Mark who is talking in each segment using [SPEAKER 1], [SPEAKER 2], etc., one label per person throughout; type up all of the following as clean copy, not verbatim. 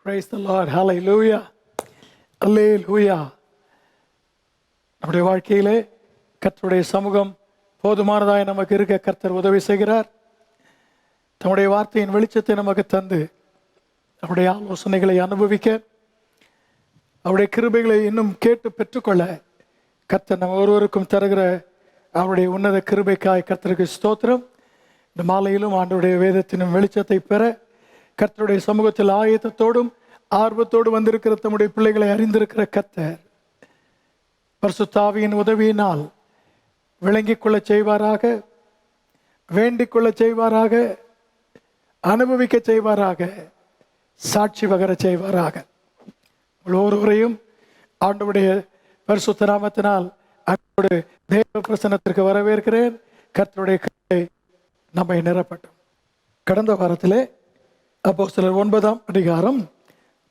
[SPEAKER 1] Praise the Lord. Hallelujah. Hallelujah. நம்முடைய வாழ்க்கையிலே கர்த்தருடைய சமூகம் போதுமானதாய் நமக்கு இருக்க கர்த்தர் உதவி செய்கிறார். தம்முடைய வார்த்தையின் வெளிச்சத்தை நமக்கு தந்து அவருடைய ஆலோசனைகளை அனுபவிக்க, அவருடைய கிருபைகளை இன்னும் கேட்டு பெற்றுக்கொள்ள கர்த்தர் நம்ம ஒருவருக்கும் தருகிற அவருடைய உன்னத கிருபைக்காய் கர்த்தருக்கு ஸ்தோத்திரம். இந்த மாலையிலும் ஆண்டவருடைய வேதத்தின் வெளிச்சத்தை பெற கர்த்தருடைய சமூகத்தில் ஆயத்தத்தோடும் ஆர்வத்தோடு வந்திருக்கிற தம்முடைய பிள்ளைகளை அறிந்திருக்கிற கர்த்தர் பரிசுத்த ஆவியின் உதவியினால் விளங்கிக் கொள்ள செய்வாராக, வேண்டிக் கொள்ள செய்வாராக, அனுபவிக்க செய்வாராக, சாட்சி பகர செய்வாராக. ஒவ்வொருவரையும் ஆண்டவருடைய பரிசுத்த நாமத்தினால் அன்போடு தேவ பிரசன்னத்திற்கு வரவேற்கிறேன். கர்த்தருடைய கிருபை நம்மை நிரப்பட்டும். கடந்த வாரத்திலே அப்போஸ்தலர் 9ஆம் அதிகாரம்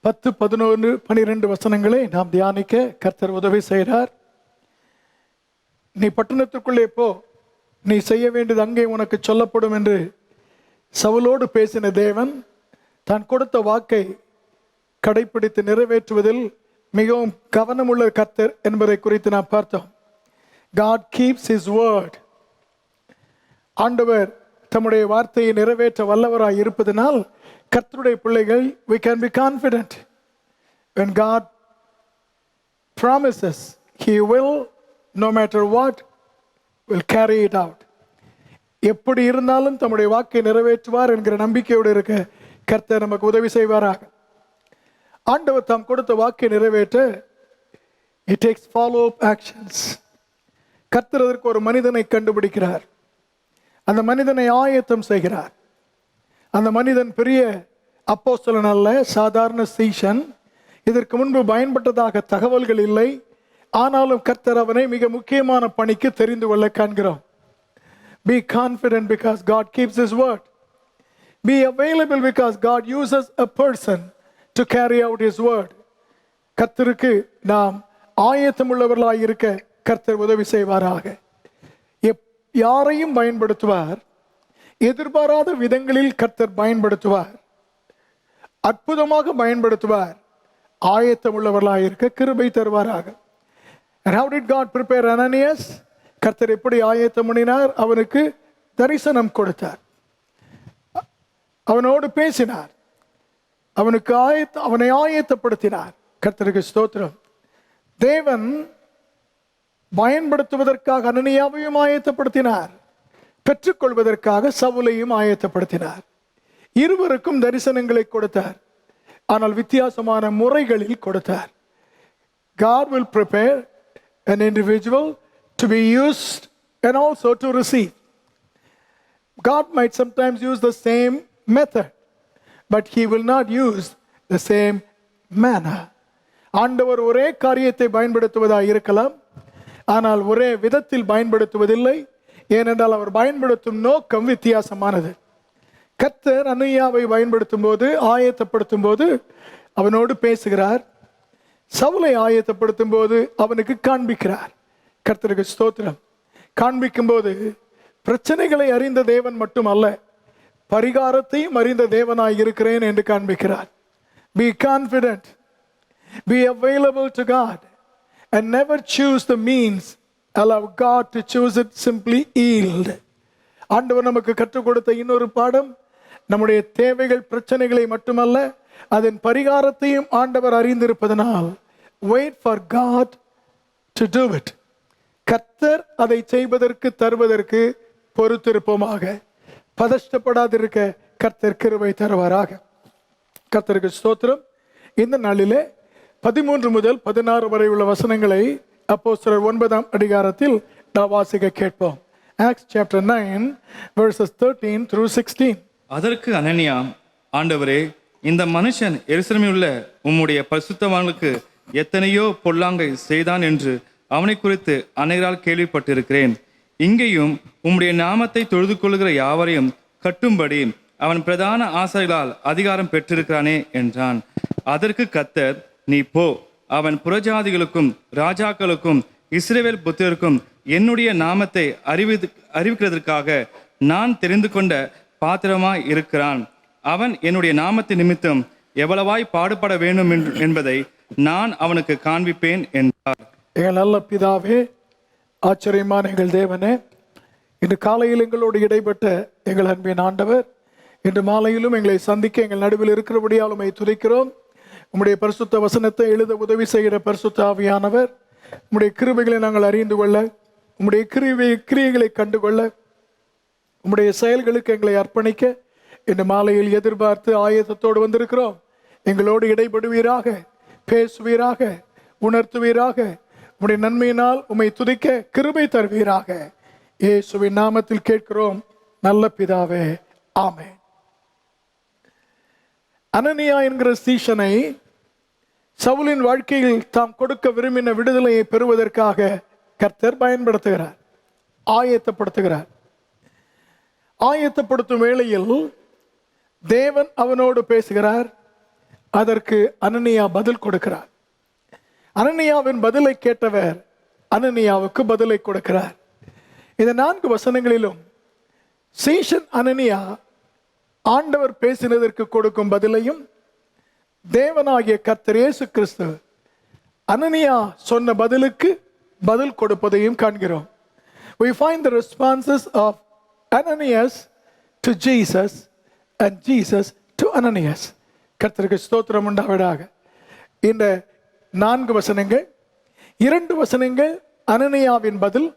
[SPEAKER 1] 10, 11, 12 வசனங்களை நாம் தியானிக்க கர்த்தர் உதவி செய்கிறார். நீ பட்டணத்திற்குள்ளே போ, நீ செய்ய வேண்டியது அங்கே உனக்கு சொல்லப்படும் என்று சவுலோடு பேசின தேவன் தான் கொடுத்த வாக்கை கடைப்பிடித்து நிறைவேற்றுவதில் மிகவும் கவனமுள்ள கர்த்தர் என்பதை குறித்து நாம் பார்த்தோம். God keeps his word. ஆண்டவர் தம்முடைய வார்த்தையை நிறைவேற்ற வல்லவராய் இருப்பதனால் கர்த்தருடைய பிள்ளைகள் we can be confident. When God promises, he will, no matter what, will carry it out. எப்படி இருந்தாலும் தம்முடைய வாக்கை நிறைவேற்றுவார் என்கிற நம்பிக்கையோடு இருக்க கர்த்தர் நமக்கு உதவி செய்வாராக. ஆண்டவர் தாம் கொடுத்த வாக்கை நிறைவேற்ற it takes follow-up actions. கர்த்தர் அதற்கு ஒரு மனிதனை கண்டுபிடிக்கிறார். அந்த மனிதனை ஆயத்தம் செய்கிறார். அந்த மனிதன் பெரிய அப்போஸ்தலன் அல்ல, சாதாரண சீஷன். இதற்கு முன்பு பயன்பட்டதாக தகவல்கள் இல்லை. ஆனாலும் கர்த்தர் அவனை மிக முக்கியமான பணிக்கு தெரிந்து கொள்ள காண்கிறோம். Be confident because God keeps his word. Be available because God uses a person to carry out his word. கர்த்தருக்கு நாம் ஆயத்தம் உள்ளவர்களாய் இருக்க கர்த்தர் உதவி செய்வாராக. யாரையும் பயன்படுத்துவார், எதிர்பாராத விதங்களில் கர்த்தர் பயன்படுத்துவார், அற்புதமாக பயன்படுத்துவார், ஆயத்தம் உள்ளவர்களாக இருக்க கிருபை தருவாராக. And how did God prepare Ananias? கர்த்தர் எப்படி ஆயத்தம் பண்ணினார்? அவனுக்கு தரிசனம் கொடுத்தார், அவனோடு பேசினார், அவனை ஆயத்தப்படுத்தினார். கர்த்தருக்கு ஸ்தோத்திரம். தேவன் பயன்படுத்துவதற்காக அனனியாவையும் ஆயத்தப்படுத்தினார், பெற்றுக்கொள்வதற்காக சவுலையும் ஆயத்தப்படுத்தினார். இருவருக்கும் தரிசனங்களை கொடுத்தார், ஆனால் வித்தியாசமான முறைகளில் கொடுத்தார். God will prepare an individual to be used and also to receive. God might sometimes use the same method, but he will not use the same manner. ஆண்டவர் ஒரே காரியத்தை பயன்படுத்துவதாக இருக்கலாம், ஆனால் ஒரே விதத்தில் பயன்படுத்துவதில்லை. ஏனென்றால் அவர் பயன்படுத்தும் நோக்கம் வித்தியாசமானது. கர்த்தர் அனனியாவை பயன்படுத்தும் போது, ஆயத்தப்படுத்தும் போது அவனோடு பேசுகிறார். சவுலை ஆயத்தப்படுத்தும் போது அவனுக்கு காண்பிக்கிறார். கர்த்தருக்கு ஸ்தோத்திரம். காண்பிக்கும் போது பிரச்சனைகளை அறிந்த தேவன் மட்டும் அல்ல, பரிகாரத்தையும் அறிந்த தேவனாய் இருக்கிறேன் என்று காண்பிக்கிறார். Be confident, be available to God, and never choose the means. Allow God to choose it. Simply yield. ஆண்டவர் நமக்கு கற்றுக் கொடுத்த இன்னொரு பாடம், நம்முடைய தேவைகள் பிரச்சனைகளை மட்டுமல்ல, அதன் பரிகாரத்தையும் ஆண்டவர் அறிந்திருப்பதனால் wait for God to do it. கர்த்தர் அதை செய்வதற்கு தருவதற்கு பொறுத்திருப்போமாக. பதஷ்டப்படாதிருக்க கர்த்தர் கிருபை தருவாராக. கர்த்தருக்கு ஸ்தோத்திரம். இந்த நாளிலே 13 முதல் 16 வரை உள்ள வசனங்களை அப்போஸ்தலர் 9ஆம் அதிகாரத்தில் நாம் வாசிக்க கேட்போம். Acts chapter 9 verses 13 through 16.
[SPEAKER 2] அதற்கு அனனியா, ஆண்டவரே, இந்த மனுஷன் எருசலேமில் உள்ள உம்முடைய பரிசுத்தவான்களுக்கு எத்தனையோ பொல்லாங்கை செய்தான் என்று அவனை குறித்து அநேகரால் கேள்விப்பட்டிருக்கிறேன். இங்கேயும் உம்முடைய நாமத்தை தொழுது கொள்கிற யாவரையும் கட்டும்படி அவன் பிரதான ஆசாரியர்களால் அதிகாரம் பெற்றிருக்கிறானே என்றான். அதற்கு கர்த்தர், நீ போ, அவன் புறஜாதிகளுக்கும் ராஜாக்களுக்கும் இஸ்ரவேல் புத்திரருக்கும் என்னுடைய நாமத்தை அறிவிக்கிறதற்காக நான் தெரிந்து கொண்ட பாத்திரமாய் இருக்கிறான். அவன் என்னுடைய நாமத்தை நிமித்தம் எவ்வளவாய் பாடுபட வேண்டும் என்பதை நான் அவனுக்கு காண்பிப்பேன் என்றார்.
[SPEAKER 1] எங்கள் நல்ல பிதாவே, ஆச்சரியமான எங்கள் தேவனே, இன்று காலையில் எங்களோடு இடைப்பட்ட எங்கள் அன்பின் ஆண்டவர், இன்று மாலையிலும் எங்களை சந்திக்க எங்கள் நடுவில் இருக்கிறபடியால் உம்மை துதிக்கிறோம். உம்முடைய பரிசுத்த வசனத்தை எழுத உதவி செய்கிற பரிசுத்த ஆவியானவர், உம்முடைய கிருபைகளை நாங்கள் அறிந்து கொள்ள, உம்முடைய கிரியைகளை கண்டுகொள்ள, உம்முடைய செயல்களுக்கு எங்களை அர்ப்பணிக்க இன்று மாலையில் எதிர்பார்த்து ஆயத்தத்தோடு வந்திருக்கிறோம். எங்களோடு இடைபடுவீராக, பேசுவீராக, உணர்த்துவீராக. உம்முடைய நன்மையினால் உம்மை துதிக்க கிருபை தருவீராக. இயேசுவின் நாமத்தில் கேட்கிறோம் நல்ல பிதாவே, ஆமென். அனனியா என்கிற சீஷனை சவுலின் வாழ்க்கையில் தாம் கொடுக்க விரும்பின விடுதலையை பெறுவதற்காக கர்த்தர் பயன்படுத்துகிறார், ஆயத்தப்படுத்துகிறார். ஆயத்தப்படுத்தும் வேளையில் தேவன் அவனோடு பேசுகிறார். அதற்கு அனனியா பதில் கொடுக்கிறார். அனனியாவின் பதிலை கேட்டவர் அனனியாவுக்கு பதிலை கொடுக்கிறார். இந்த 4 வசனங்களிலும் சீஷன் அனனியா ஆண்டவர் பேசினதற்கு கொடுக்கும் பதிலையும், தேவனாகிய கர்த்தர் இயேசு கிறிஸ்து அனனியா சொன்ன பதிலுக்கு பதில் கொடுப்பதையும் காண்கிறோம். We find the responses of Ananias to Jesus and Jesus to Ananias. கர்த்தருக்கு ஸ்தோத்திரம் உண்டாவதாக. இந்த 4 வசனங்கள், 2 வசனங்கள் அனனியாவின் பதில்,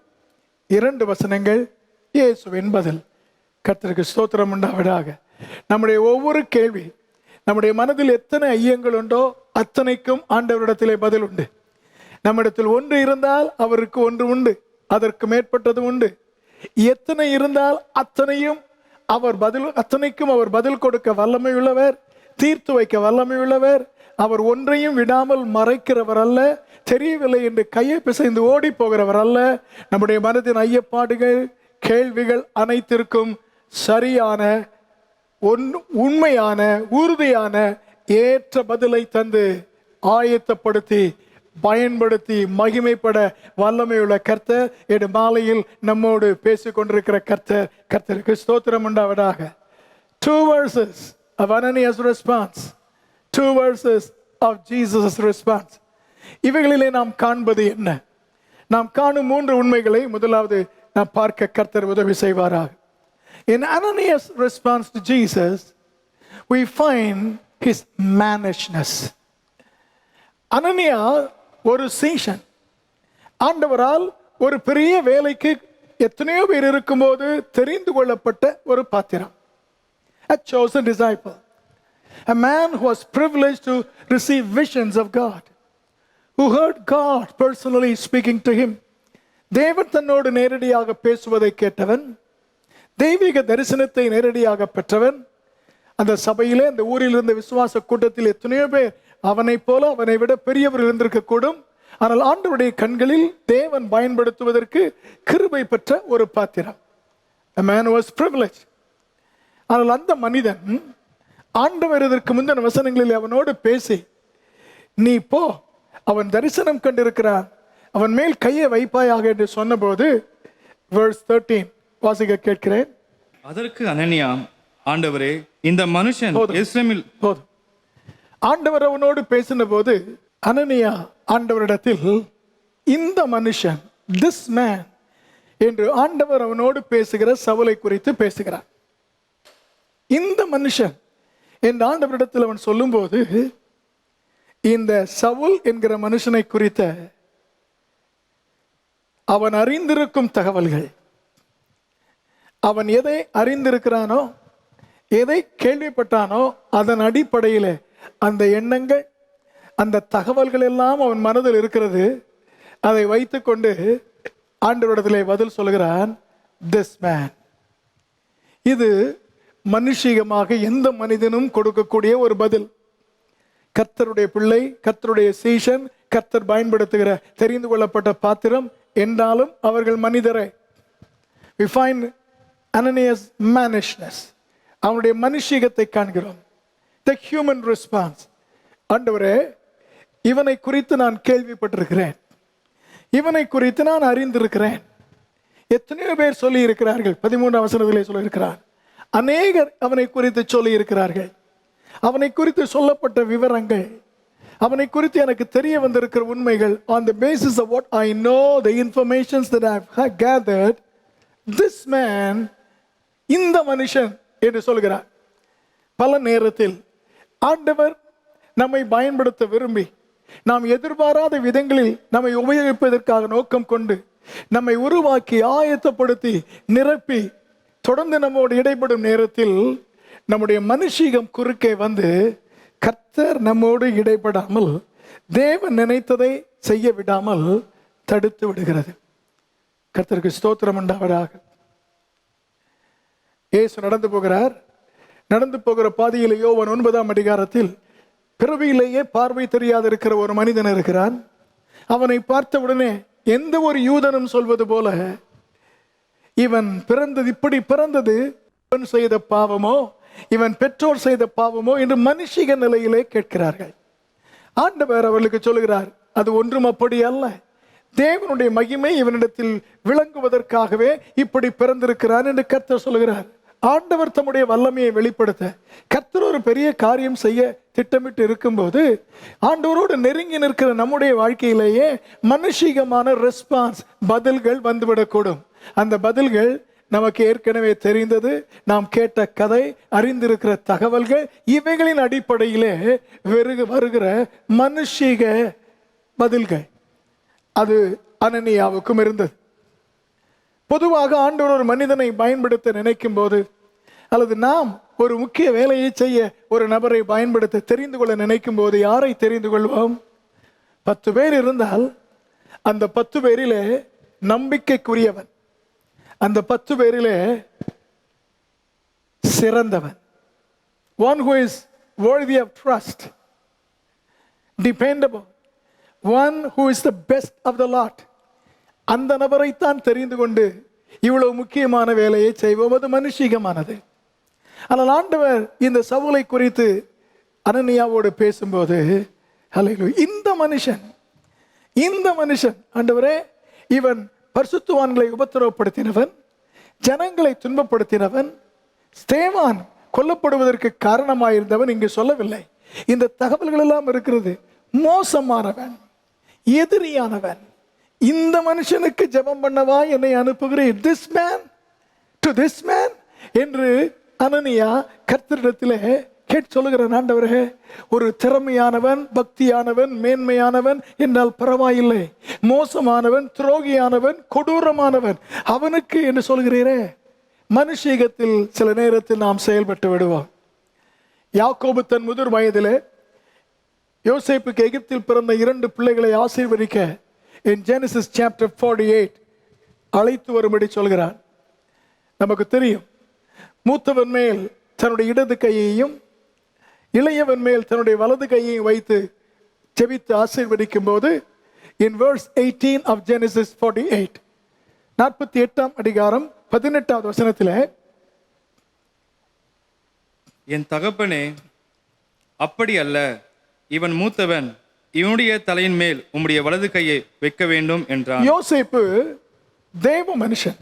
[SPEAKER 1] 2 வசனங்கள் இயேசுவின் பதில். கர்த்தருக்கு ஸ்தோத்திரம் உண்டாவதாக. நம்முடைய ஒவ்வொரு கேள்வி, நம்முடைய மனதில் எத்தனை ஐயங்கள் உண்டோ அத்தனைக்கும் ஆண்டவரிடத்திலே பதில் உண்டு. நம்மிடத்தில் ஒன்று இருந்தால் அவருக்கு ஒன்று உண்டு, அதற்கு மேற்பட்டது உண்டு. எத்தனை இருந்தால் அத்தனைக்கும் அவர் பதில் கொடுக்க வல்லமை உள்ளவர், தீர்த்து வைக்க வல்லமை உள்ளவர். அவர் ஒன்றையும் விடாமல் மறைக்கிறவர் அல்ல, தெரியவில்லை என்று கையை பிசைந்து ஓடி போகிறவர் அல்ல. நம்முடைய மனதின் ஐயப்பாடுகள், கேள்விகள் அனைத்திற்கும் சரியான, உண்மையான, உறுதியான, ஏற்ற பதிலை தந்து ஆயத்தப்படுத்தி பயன்படுத்தி மகிமைப்பட வல்லமையுள்ள கர்த்தர் எடு மாலையில் நம்மோடு பேசிக் கொண்டிருக்கிற கர்த்தருக்கு ஸ்தோத்திரம் உண்டாவதாக. 2 verses of Ananias' response, 2 verses of Jesus' response. இவைகளிலே நாம் காண்பது என்ன? நாம் காணும் 3 உண்மைகளை முதலாவது நாம் பார்க்க கர்த்தர் உதவி செய்வாராக. In Ananias' response to Jesus, we find his mannishness. அனனியா ஒரு சீஷன், ஆண்டவரால் ஒரு பெரிய வேலைக்கு எத்தனையோ பேர் இருக்கும்போது தெரிந்து கொள்ளப்பட்ட ஒரு பாத்திரம். A chosen disciple, a man who was privileged to receive visions of God, who heard God personally speaking to him. தேவன் தன்னோடு நேரடியாக பேசுவதை கேட்டவன், தெய்வீக தரிசனத்தை நேரடியாக பெற்றவன். அந்த சபையிலே, அந்த ஊரில் இருந்த விசுவாச கூட்டத்தில் எத்தனையோ பேர் அவனைப் போல, அவனை விட பெரியவர் இருந்திருக்க கூடும். ஆனால் ஆண்டவருடைய கண்களில் தேவன் பயன்படுத்துவதற்கு கிருபை பெற்ற ஒரு பாத்திரம். A man was privileged. ஆனால் அந்த மனிதன் ஆண்டவர் இதற்கு முந்தின வசனங்களில் அவனோடு பேசி, நீ போ, அவன் தரிசனம் கண்டிருக்கிறான், அவன் மேல் கையை வைப்பாயாக என்று சொன்னபோது, verse 13 வாசிக்க கேட்கிறேன்.
[SPEAKER 2] அதற்கு அனனியா, ஆண்டவரே, இந்த மனுஷன் எருசலேமில்
[SPEAKER 1] போதும். ஆண்டவர் அவனோடு பேசின போது அனனியா ஆண்டவரிடத்தில் இந்த மனுஷன், திஸ் மேன் என்று ஆண்டவர் அவனோடு பேசுகிற சவுலை குறித்து பேசுகிறார். இந்த மனுஷன் என்று ஆண்டவரிடத்தில் அவன் சொல்லும்போது, இந்த சவுல் என்கிற மனுஷனை குறித்த அவன் அறிந்திருக்கும் தகவல்கள், அவன் எதை அறிந்திருக்கிறானோ, எதை கேள்விப்பட்டானோ, அதன் அடிப்படையில் அந்த எண்ணங்கள், அந்த தகவல்கள் எல்லாம் அவன் மனதில் இருக்கிறது. அதை வைத்துக்கொண்டு ஆண்டவரிடத்திலே பதில் சொல்கிறான், திஸ் மேன். இது மனுஷிகமாக எந்த மனிதனும் கொடுக்கக்கூடிய ஒரு பதில். கர்த்தருடைய பிள்ளை, கர்த்தருடைய சீஷன், கர்த்தர் பயன்படுத்துகிற தெரிந்து கொள்ளப்பட்ட பாத்திரம் என்றாலும் அவர்கள் மனிதரே. We find Ananias' mannishness, அவனுடைய மனுஷிகத்தை காண்கிறோம். The human response. ஆண்டவரே, இவனை குறித்து நான் கேள்விப்பட்டிருக்கிறேன், இவனை குறித்து நான் அறிந்திருக்கிறேன். எத்தனையோ பேர் சொல்லி இருக்கிறார்கள். 13ஆம் வசனத்திலே சொல்லி இருக்கிறார், அநேகர் அவனை குறித்து சொல்லி இருக்கிறார்கள். அவனை குறித்து சொல்லப்பட்ட விவரங்கள், அவனை குறித்து எனக்கு தெரிய வந்திருக்கிற உண்மைகள், on the basis of what I know, the informations that I have gathered, this man, இந்த மனுஷன் என்று சொல்கிறார். பல நேரத்தில் ஆண்டவர் நம்மை பயன்படுத்த விரும்பி நாம் எதிர்பாராத விதங்களில் நம்மை உபயோகிப்பதற்காக நோக்கம் கொண்டு நம்மை உருவாக்கி ஆயத்தப்படுத்தி நிரப்பி தொடர்ந்து நம்மோடு இடைப்படும் நேரத்தில் நம்முடைய மனுஷீகம் குறுக்கே வந்து கர்த்தர் நம்மோடு இடைப்படாமல் தேவன் நினைத்ததை செய்ய விடாமல் தடுத்து விடுகிறது. கர்த்தருக்கு ஸ்தோத்திரம் உண்டாவதாக. இயேசு நடந்து போகிறார். நடந்து போகிற பாதையில் யோவான் 9ஆம் அதிகாரத்தில் பிறவியிலேயே பார்வை தெரியாத இருக்கிற ஒரு மனிதன் இருக்கிறான். அவனை பார்த்த உடனே எந்த ஒரு யூதனும் சொல்வது போல, இவன் பிறந்தது இப்படி பிறந்தது இவன் செய்த பாவமோ, இவன் பெற்றோர் செய்த பாவமோ என்று மனுஷிக நிலையிலே கேட்கிறார்கள். ஆண்டவர் அவர்களுக்கு சொல்கிறார், அது ஒன்றும் அப்படி அல்ல. தேவனுடைய மகிமை இவனிடத்தில் விளங்குவதற்காகவே இப்படி பிறந்திருக்கிறான் என்று கர்த்தர் சொல்கிறார். ஆண்டவர் தம்முடைய வல்லமையை வெளிப்படுத்த கர்த்தர் ஒரு பெரிய காரியம் செய்ய திட்டமிட்டு இருக்கும்போது ஆண்டவரோடு நெருங்கி நிற்கிற நம்முடைய வாழ்க்கையிலேயே மனுஷிகமான ரெஸ்பான்ஸ், பதில்கள் வந்துவிடக்கூடும். அந்த பதில்கள் நமக்கு ஏற்கனவே தெரிந்தது, நாம் கேட்ட கதை, அறிந்திருக்கிற தகவல்கள், இவைகளின் அடிப்படையிலே வருகிற மனுஷிக பதில்கள். அது அனனியாவுக்கும் இருந்தது. பொதுவாக ஆண்டவர் ஒரு மனிதனை பயன்படுத்த நினைக்கும் போது, அல்லது நாம் ஒரு முக்கிய வேலையை செய்ய ஒரு நபரை பயன்படுத்த தெரிந்து கொள்ள நினைக்கும் போது யாரை தெரிந்து கொள்வோம்? 10 பேர் இருந்தால் அந்த 10 பேரிலே நம்பிக்கைக்குரியவன், அந்த 10 பேரிலே சிறந்தவன், one who is worthy of trust, dependable, one who is the best of the lot, அந்த நபரைத்தான் தெரிந்து கொண்டு இவ்வளவு முக்கியமான வேலையை செய்வோம். அது மனுஷிகமானது. ஆனால் ஆண்டவர் இந்த சவுலை குறித்து அனனியாவோடு பேசும்போது, ஹல்லேலூயா, இந்த மனுஷன் ஆண்டவரே, இவன் பரிசுத்தவான்களை உபத்திரவப்படுத்தினவன், ஜனங்களை துன்பப்படுத்தினவன், ஸ்தேவான் கொல்லப்படுவதற்கு காரணமாயிருந்தவன் இங்கு சொல்லவில்லை. இந்த தகவல்கள் எல்லாம் இருக்கிறது. மோசமானவன், எதிரியானவன், இந்த மனுஷனுக்கு ஜெபம் பண்ணவா என்னை அனுப்புகிறேன், this man என்று அனனியா கர்த்தரிடத்திலே கேட்டு சொல்லுகிறான். ஆண்டவரே, ஒரு திறமையானவன், பக்தியானவன், மேன்மையானவன் என்றால் பரவாயில்லை, மோசமானவன், துரோகியானவன், கொடூரமானவன், அவனுக்கு என்று சொல்கிறீரே. மனுஷீகத்தில் சில நேரத்தில் நாம் செயல்பட்டு விடுவோம். யாக்கோபு தன் முதிர் வயதிலே யோசேப்புக்கு எகிப்தில் பிறந்த 2 பிள்ளைகளை ஆசீர்வதிக்க in Genesis chapter 48 அழைத்து வரும்படி சொல்கிறான். நமக்கு தெரியும், மூத்தவன் மேல் தன்னுடைய இடது கையையும் இளையவன் மேல் தன்னுடைய வலது கையையும் வைத்து ஜெபித்து ஆசீர்வதிக்கும் போது in verse 18 of Genesis 48, 48ஆம் அதிகாரம் 18வது வசனத்திலே,
[SPEAKER 2] என் தகப்பனே, அப்படி அல்ல, இவன் மூத்தவன், இவனுடைய தலையின் மேல் உம்முடைய வலது கையை வைக்க வேண்டும் என்றான்.
[SPEAKER 1] யோசேப்பு தேவ மனுஷன்,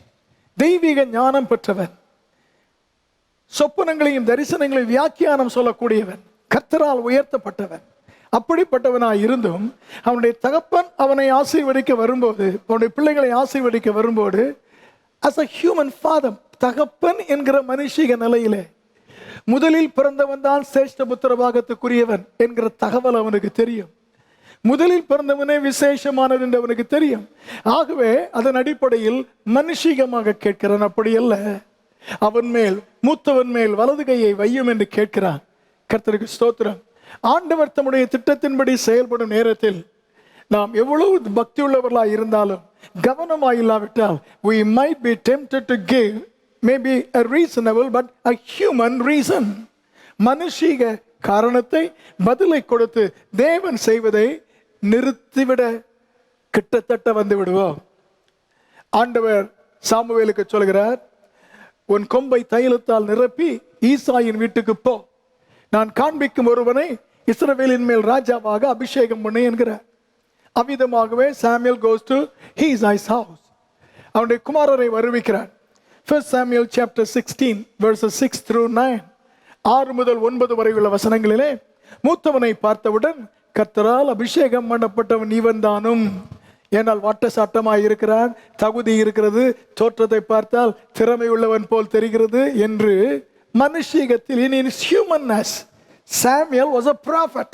[SPEAKER 1] தெய்வீக ஞானம் பெற்றவன், சொப்பனங்களையும் தரிசனங்களையும் வியாக்கியானம் சொல்லக்கூடியவன், கர்த்தரால் உயர்த்தப்பட்டவன். அப்படிப்பட்டவனாய் இருந்தும் அவனுடைய தகப்பன் அவனை ஆசீர்வதிக்க வரும்போது, அவனுடைய பிள்ளைகளை ஆசீர்வதிக்க வரும்போது, as a human father, தகப்பன் என்கிற மனுஷிக நிலையிலே முதலில் பிறந்தவன் தான் சிரேஷ்ட புத்திரபாகத்துக்குரியவன் என்கிற தகவல் அவனுக்கு தெரியும். முதலில் பிறந்தவனே விசேஷமானது என்று அவனுக்கு தெரியும். ஆகவே அதன் அடிப்படையில் மனுஷிகமாக கேட்கிறான். அப்படி அல்ல, அவன் மேல், மூத்தவன் மேல் வலது கையை வையும் என்று கேட்கிறான். கர்த்தருக்கு ஸ்தோத்திரம். ஆண்டவர் தம்முடைய திட்டத்தின்படி செயல்படும் நேரத்தில் நாம் எவ்வளவு பக்தி உள்ளவர்களாக இருந்தாலும் கவனமாக இல்லாவிட்டால் we might be tempted to give maybe a reasonable but a human reason, மனுஷீக காரணத்தை பதிலை கொடுத்து தேவன் செய்வதை நிறுத்திவிட கிட்டத்தட்ட வந்து விடுவோம். ஆண்டவர் சாமுவேலுக்கு சொல்கிறார், உன் கொம்பை தைலத்தால் நிரப்பி ஈசாயின் வீட்டுக்கு போ, நான் காண்பிக்கும் ஒருவனை இஸ்ரவேலின் மேல் ராஜாவாக அபிஷேகம் பண்ணு என்கிறார். அவ்விதமாகவே Samuel goes to Issai's house, அவனுடைய குமாரரை வருவிக்கிறார். 1 Samuel chapter 16 verses 6 through 9, 6 முதல் 9 வரை உள்ள வசனங்களிலே, மூத்தவனை பார்த்தவுடன் கர்த்தரால் அபிஷேகம் பண்ணப்பட்டவன் இவன் தானும், ஏனால் வாட்ட சாட்டமாய் இருக்கிறான், தகுதி இருக்கிறது, தோற்றத்தை பார்த்தால் திறமை உள்ளவன் போல் தெரிகிறது என்று மனுஷீகத்தில், in his humanness, Samuel was a prophet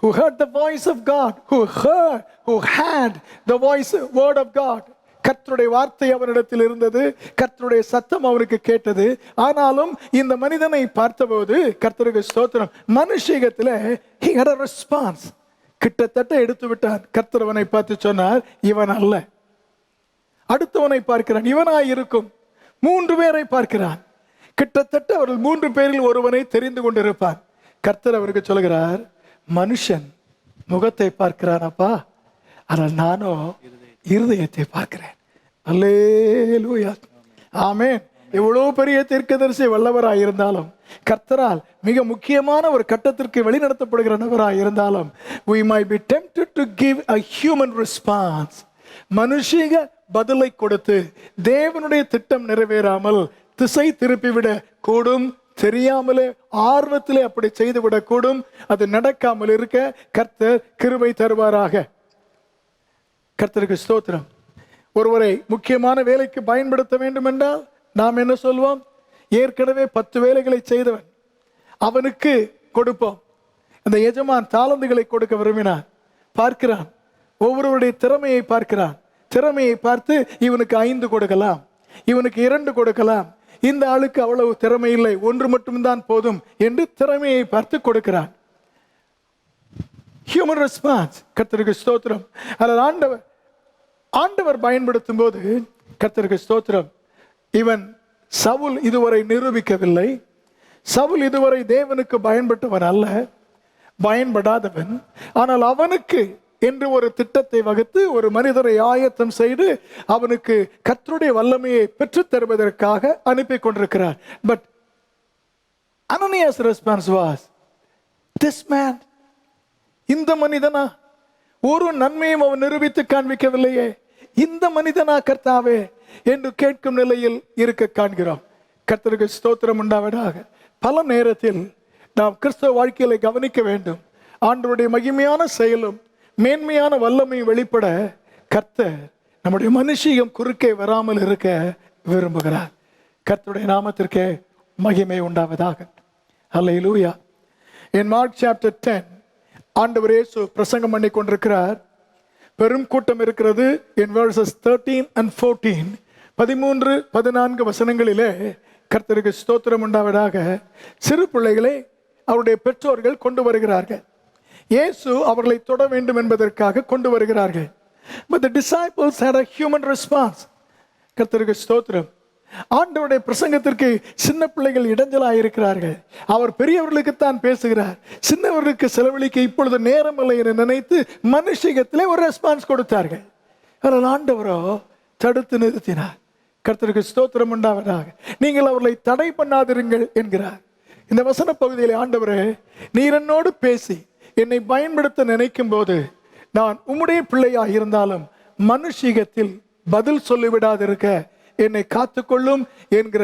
[SPEAKER 1] who heard the voice of God, who had the word of God. கர்த்தருடைய வார்த்தை அவனிடத்தில் இருந்தது, கர்த்தருடைய சத்தம் அவனுக்கு கேட்டது. ஆனாலும் இந்த மனிதனை பார்த்தபோது கர்த்தருக்கு ஸ்தோத்திரம், மனுஷீகத்தில் he had a response. கிட்டத்தட்ட எடுத்து விட்டான். கர்த்தர் அவனை பார்த்து சொன்னார், இவன் அல்ல. அடுத்தவனை பார்க்கிறான், இவனாய் இருக்கும். 3 பேரை பார்க்கிறான். கிட்டத்தட்ட அவர்கள் 3 பேரில் ஒருவனை தெரிந்து கொண்டிருப்பான். கர்த்தர் அவருக்கு சொல்கிறார், மனுஷன் முகத்தை பார்க்கிறான் அப்பா, ஆனால் நானோ இருதயத்தை பார்க்கிறேன். அல்லேலூயா, ஆமென். எவ்வளவு பெரிய தீர்க்கதரிசி வல்லவராய் இருந்தாலும், கர்த்தரால் மிக முக்கியமான ஒரு கட்டத்திற்கு வழிநடத்தப்படுகிற நபராய் இருந்தாலும், we might be tempted to give a human response. மனுஷீக பதிலை கொடுத்து தேவனுடைய திட்டம் நிறைவேறாமல் திசை திருப்பிவிட கூடும். தெரியாமலே ஆர்வத்திலே அப்படி செய்துவிடக் கூடும். அது நடக்காமல் இருக்க கர்த்தர் கிருபை தருவாராக. கர்த்தருக்கு ஸ்தோத்திரம். ஒருவரை முக்கியமான வேலைக்கு பயன்படுத்த வேண்டும் என்றால் நாம் என்ன சொல்வோம்? ஏற்கனவே 10 வேலைகளை செய்தவன், அவனுக்கு கொடுப்போம். அந்த எஜமான் தாளந்துகளை கொடுக்க விரும்பினான். பார்க்கிறான், ஒவ்வொருவருடைய திறமையை பார்க்கிறான். திறமையை பார்த்து இவனுக்கு 5 கொடுக்கலாம், இவனுக்கு 2 கொடுக்கலாம், இந்த ஆளுக்கு அவ்வளவு திறமை இல்லை, 1 மட்டும்தான் போதும் என்று திறமையை பார்த்து கொடுக்கிறான். Human response. கர்த்தருக்கு ஸ்தோத்திரம். அதில் ஆண்டவர் பயன்படுத்தும் போது கர்த்தருக்கு ஸ்தோத்திரம், இவன் சவுல் இதுவரை நிரூபிக்கவில்லை, சவுல் இதுவரை தேவனுக்கு பயன்பட்டவன் அல்ல, பயன்படாதவன். ஆனால் அவனுக்கு என்று ஒரு திட்டத்தை வகுத்து ஒரு மனிதரை ஆயத்தம் செய்து அவனுக்கு கர்த்தருடைய வல்லமையை பெற்றுத் தருவதற்காக அனுப்பி கொண்டிருக்கிறார். But Ananias response was, this man, இந்த மனிதனா, ஒரு நன்மையும் அவன் நிரூபித்து காண்பிக்கவில்லையே, இந்த மனிதனா கர்த்தாவே என்று கேட்கும் நிலையில் இருக்க காண்கிறோம். கர்த்தருக்கு ஸ்தோத்திரம் உண்டாவதாக. பல நேரத்தில் நாம் கிறிஸ்தவ வாழ்க்கையில கவனிக்க வேண்டும். ஆண்டவருடைய மகிமையான செயலும் மேன்மையான வல்லமை வெளிப்பட கர்த்தர் நம்முடைய மனுஷியம் குறுக்கே வராமல் இருக்க விரும்புகிறார். கர்த்தருடைய நாமத்திற்கே மகிமை உண்டாவதாக. அல்லேலூயா. In Mark chapter 10 ஆண்டவர் இயேசு பிரசங்கம் பண்ணி கொண்டிருக்கிறார். பெரும் கூட்டம் இருக்கிறது. In verses 13 and 14, 13-14 வசனங்களிலே கர்த்தருக்கு ஸ்தோத்திரம் உண்டாவதாக, சிறு பிள்ளைகளை அவருடைய பெற்றோர்கள் கொண்டு வருகிறார்கள். இயேசு அவர்களை தொட வேண்டும் என்பதற்காக கொண்டு வருகிறார்கள். But the disciples had a human response. கர்த்தருக்கு ஸ்தோத்திரம். ஆண்டவருடைய பிரசங்கத்திற்கு சின்ன பிள்ளைகள் இடைஞ்சலாக இருக்கிறார்கள். அவர் பெரியவர்களுக்குத்தான் பேசுகிறார், சின்னவர்களுக்கு செலவழிக்க இப்பொழுது நேரம் இல்லை என நினைத்து மனுஷிகத்திலே ஒரு ரெஸ்பான்ஸ் கொடுத்தார்கள். ஆனால் ஆண்டவரோ தடுத்து நிறுத்தினார். கர்த்தருக்கு ஸ்தோத்திரம் உண்டாவதாக. நீங்கள் அவர்களை தடை பண்ணாதிருங்கள் என்கிறார். இந்த வசன பகுதியில் ஆண்டவரே, நீர் என்னோடு பேசி என்னை பயன்படுத்த நினைக்கும் போது நான் உம்முடைய பிள்ளையாக இருந்தாலும் மனுஷீகத்தில் பதில் சொல்லிவிடாதிருக்க என்னை காத்துக்கொள்ளும் என்கிற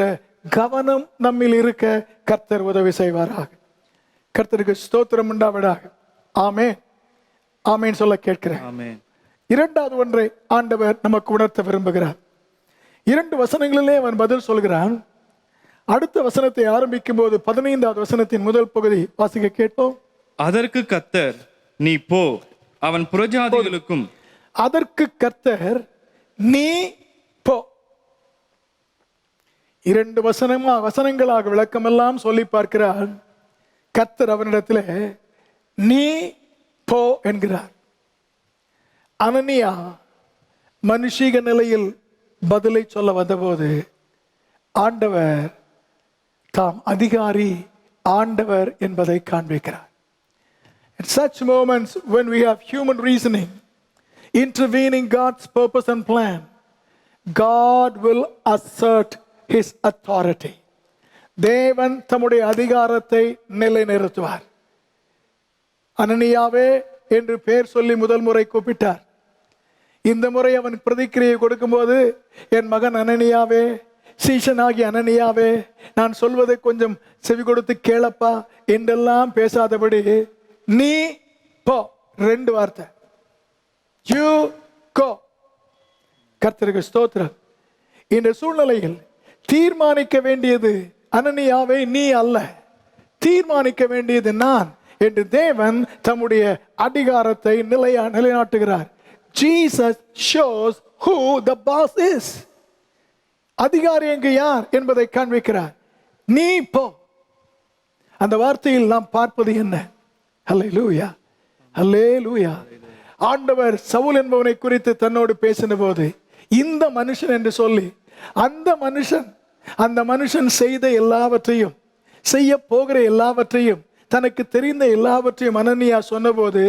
[SPEAKER 1] கவனம் நம்மில் இருக்க கர்த்தர் உதவி செய்வாராக. கர்த்தருக்கு ஸ்தோத்திரம் உண்டாவதாக. ஆமென், ஆமென் சொல்ல கேட்கிறேன். இரண்டாவது ஒன்றை ஆண்டவர் நமக்கு உணர்த்த விரும்புகிறார். 2 வசனங்களிலே அவன் பதில் சொல்கிறான். அடுத்த வசனத்தை ஆரம்பிக்கும் போது 15வது வசனத்தின் முதல் பகுதி வாசிக்க கேட்போம். அதற்கு கர்த்தர், நீ போ, அவன் புறஜாதிகளுக்கும். அதற்கு கர்த்தர், நீ போ. 2 வசனங்களாக விளக்கமெல்லாம் சொல்லி பார்க்கிறார். கர்த்தர் அவனிடத்தில் நீ போ என்கிறார். அனனியா மனுஷீக நிலையில் பதிலை சொல்ல வந்தபோது ஆண்டவர் தாம் அதிகாரி, ஆண்டவர் என்பதை காண்பிக்கிறார். In such moments when we have human reasoning intervening God's purpose and plan, God will assert his authority. தேவன் தம்முடைய அதிகாரத்தை நிலைநிறுத்துவார். அனனியாவே என்று பெயர் சொல்லி முதல் முறை கூப்பிட்டார். இந்த முறை அவன் பிரதிக்கிரியை கொடுக்கும்போது, என் மகன் அனனியாவே, சீஷனாகி அனனியாவே, நான் சொல்வதை கொஞ்சம் செவி கொடுத்து கேளப்பா என்றெல்லாம் பேசாதபடி நீ போ. 2 வார்த்தை, யூ கோ. கர்த்தருக்கு ஸ்தோத்திரம். இந்த சூழ்நிலையில் தீர்மானிக்க வேண்டியது அனனியாவை நீ அல்ல, தீர்மானிக்க வேண்டியது நான் என்று தேவன் தம்முடைய அதிகாரத்தை நிலைநாட்டுகிறார். Jesus shows who the boss is. அதிகாரி எங்கு யார் என்பதை காண்பிக்கிறார். நீ போ. அந்த வார்த்தையில் நாம் பார்ப்பது என்ன? ஹல்லேலூயா, ஹல்லேலூயா. ஆண்டவர் சவுல் என்பவனை குறித்து தன்னோடு பேசின போது இந்த மனுஷன் என்று சொல்லி அந்த மனுஷன் செய்த எல்லாவற்றையும், செய்ய போகிற எல்லாவற்றையும், தனக்கு தெரிந்த எல்லாவற்றையும் அனனியா சொன்னபோது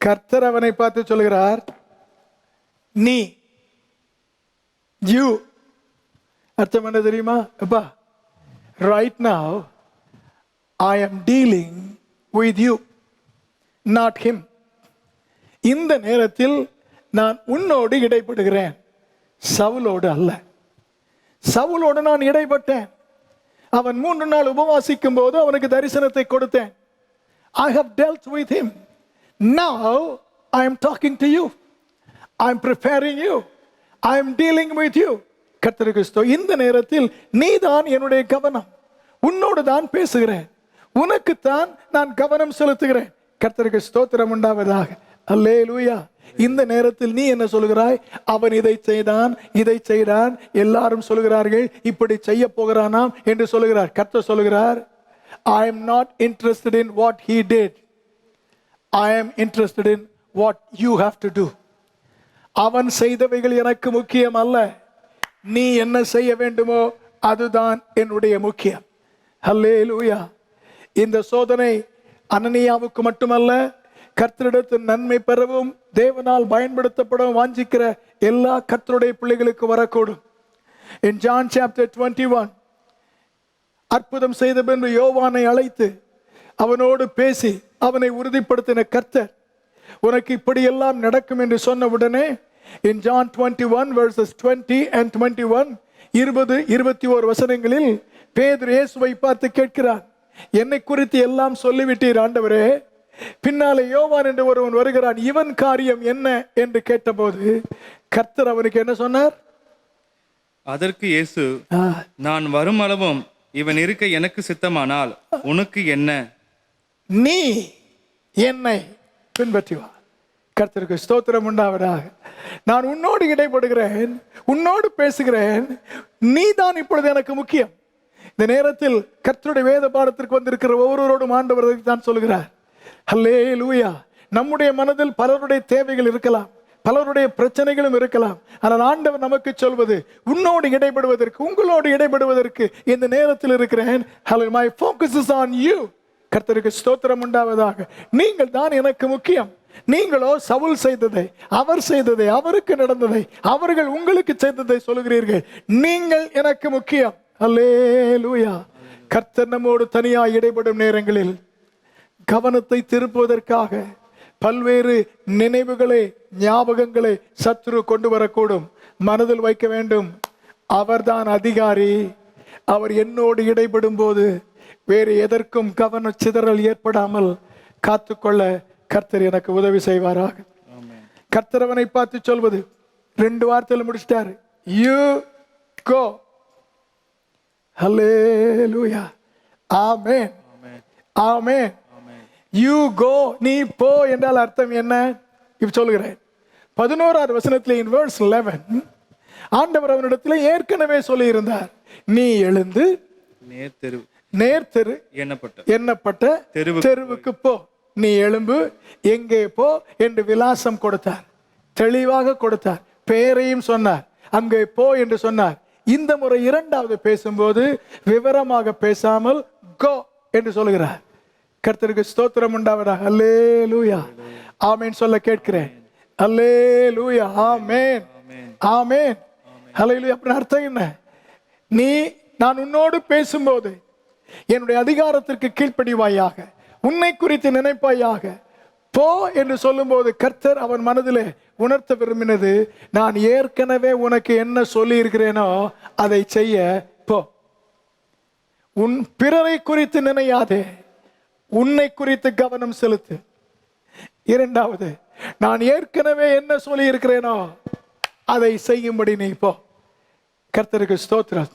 [SPEAKER 1] கர்த்தர் அவனை பார்த்து சொல்கிறார், நீ, யூ. அர்த்தம் என்ன தெரியுமா? அப்பா, right now I am dealing with you, not him. இந்த நேரத்தில் நான் உன்னோடு இடைப்படுகிறேன், சவுலோடு அல்ல. சவுலோடு நான் இடைப்பட்டேன். அவன் 3 நாள் உபவாசிக்கும் போது அவனுக்கு தரிசனத்தை கொடுத்தேன். I have dealt with him. Now I am talking to you. I am preparing you. I am dealing with you. கர்த்தருக்கு ஸ்தோத்திரம். இந்த நேரத்தில் நீதான் என்னுடைய கவனம், உன்னோடு தான் பேசுகிறேன், உனக்குத்தான் நான் கவனம் செலுத்துகிறேன். கர்த்தருக்கு ஸ்தோத்திரம் உண்டாவதாக. அல்லேலூயா. இந்த நேரத்தில் நீ என்ன சொல்கிறாய்? அவன் இதை செய்தான், இதை செய்தான், எல்லாரும் சொல்கிறார்கள் இப்படி செய்ய போகிறானாம் என்று சொல்கிறார். கர்த்தர் சொல்கிறார், I am not interested in what he did. I am interested in what you have to do. அவன் செய்தவைகள் எனக்கு முக்கியம் அல்ல, நீ என்ன செய்ய வேண்டுமோ அதுதான் என்னுடைய முக்கியம். ஹல்லேலூயா. இந்த சோதனை அனனியாவுக்கு மட்டுமல்ல, கர்த்தரிடத்தில் நன்மை பெறவும் தேவனால் பயன்படுத்தப்படவும் வாஞ்சிக்கிற எல்லா கர்த்தருடைய பிள்ளைகளுக்கு வரக்கூடும். In John chapter 21, அற்புதம் செய்த பின்பு யோவானை அழைத்து அவனோடு பேசி அவனை உறுதிப்படுத்தின கர்த்தர், உனக்கு இப்படி எல்லாம் நடக்கும் என்று சொன்ன உடனே in John 21 verses 20 and 21, 20-21 வசனங்களில் பேதுரு இயேசுவை பார்த்து கேட்கிறான், என்னை குறித்து எல்லாம் சொல்லிவிட்டீர் ஆண்டவரே, பின்னாலே யோவான் என்று ஒருவன் வருகிறான், இவன் காரியம் என்ன என்று கேட்டபோது கர்த்தர் அவனுக்கு என்ன சொன்னார்?
[SPEAKER 2] அதற்கு இயேசு, நான் வரும் அளவும் இவன் இருக்க எனக்கு சித்தமானால் உனக்கு என்ன?
[SPEAKER 1] நீ என்னை பின்பற்றி வா. கர்த்தருக்கு ஸ்தோத்திரம் உண்டாவதாக. நான் உன்னோடு இடைப்படுகிறேன், உன்னோடு பேசுகிறேன், நீ தான் இப்பொழுது எனக்கு முக்கியம். இந்த நேரத்தில் கர்த்தருடைய வேத பாடத்திற்கு வந்திருக்கிற ஒவ்வொருவரோடும் ஆண்டவர் தான் சொல்கிறார், ஹல்லேலூயா. நம்முடைய மனதில் பலருடைய தேவைகள் இருக்கலாம், பலருடைய பிரச்சனைகளும் இருக்கலாம். ஆனால் ஆண்டவர் நமக்கு சொல்வது, உன்னோடு இடைபடுவதற்கு, உங்களோடு இடைபடுவதற்கு இந்த நேரத்தில் இருக்கிறேன். My focus is on you. கர்த்தருக்கு ஸ்தோத்திரம் உண்டாவதாக. நீங்கள் தான் எனக்கு முக்கியம். நீங்களோ சவுல் செய்ததை, அவர் செய்ததை, அவருக்கு நடந்ததை, அவர்கள் உங்களுக்கு செய்ததை சொல்கிறீர்கள். நீங்கள் எனக்கு முக்கியம். அல்லேலூயா. கர்த்தர் நம்மோடு தனியாய் இடைபடும் நேரங்களில் கவனத்தை திருப்புவதற்காக பல்வேறு நினைவுகளை, ஞாபகங்களை சத்துரு கொண்டு வரக்கூடும். மனதில் வைக்க வேண்டும், அவர்தான் அதிகாரி. அவர் என்னோடு இடைபடும் போது வேறு எதற்கும் கவன சிதறல் ஏற்படாமல் காத்துக்கொள்ள கர்த்தர் எனக்கு உதவி செய்வாராக. கர்த்தர் அவனை பார்த்து சொல்வது 2 வார்த்தையில் முடிச்சிட்டாரு, you go. Hallelujah. Amen, amen. You go, நீ போ என்றால் அர்த்தம் என்ன? இப்ப சொல்கிறேன். 11வது வசனத்தில் in verse 11 ஆண்டவர் அவனிடத்தில் ஏற்கனவே சொல்லி இருந்தார், நீ எழுந்து நேர்த்தெரு எண்ணப்பட்ட தெருவுக்கு போ. நீ எழும்பு, எங்கே போ என்று விலாசம் கொடுத்தார், தெளிவாக கொடுத்தார், பெயரையும் சொன்னார், அங்கே போ என்று சொன்னார். இந்த முறை 2வது பேசும்போது விவரமாக பேசாமல் கோ என்று சொல்கிறார். கர்த்தருக்கு ஸ்தோத்திரம் உண்டாவதாக. அல்லேலூயா. ஆமென் சொல்ல கேட்கிறேன். அல்லேலூயா. ஆமென், ஆமென். அல்லேலூயா. அப்படி அர்த்தம் என்ன? நான் உன்னோடு பேசும்போது என்னுடைய அதிகாரத்திற்கு கீழ்ப்படிவாயாக, உன்னை குறித்து நினைப்பாயாக, போ என்று சொல்லும்போது கர்த்தர் அவன் மனதிலே உணர்த்த விரும்பினது, நான் ஏற்கனவே உனக்கு என்ன சொல்லி இருக்கிறேனோ அதை செய்ய போ. உன் பிறரை குறித்து நினையாதே, உன்னை குறித்து கவனம் செலுத்து. இரண்டாவது, நான் ஏற்கனவே என்ன சொல்லி இருக்கிறேனோ அதை செய்யும்படி நீ போ. கர்த்தருக்கு ஸ்தோத்திரம்.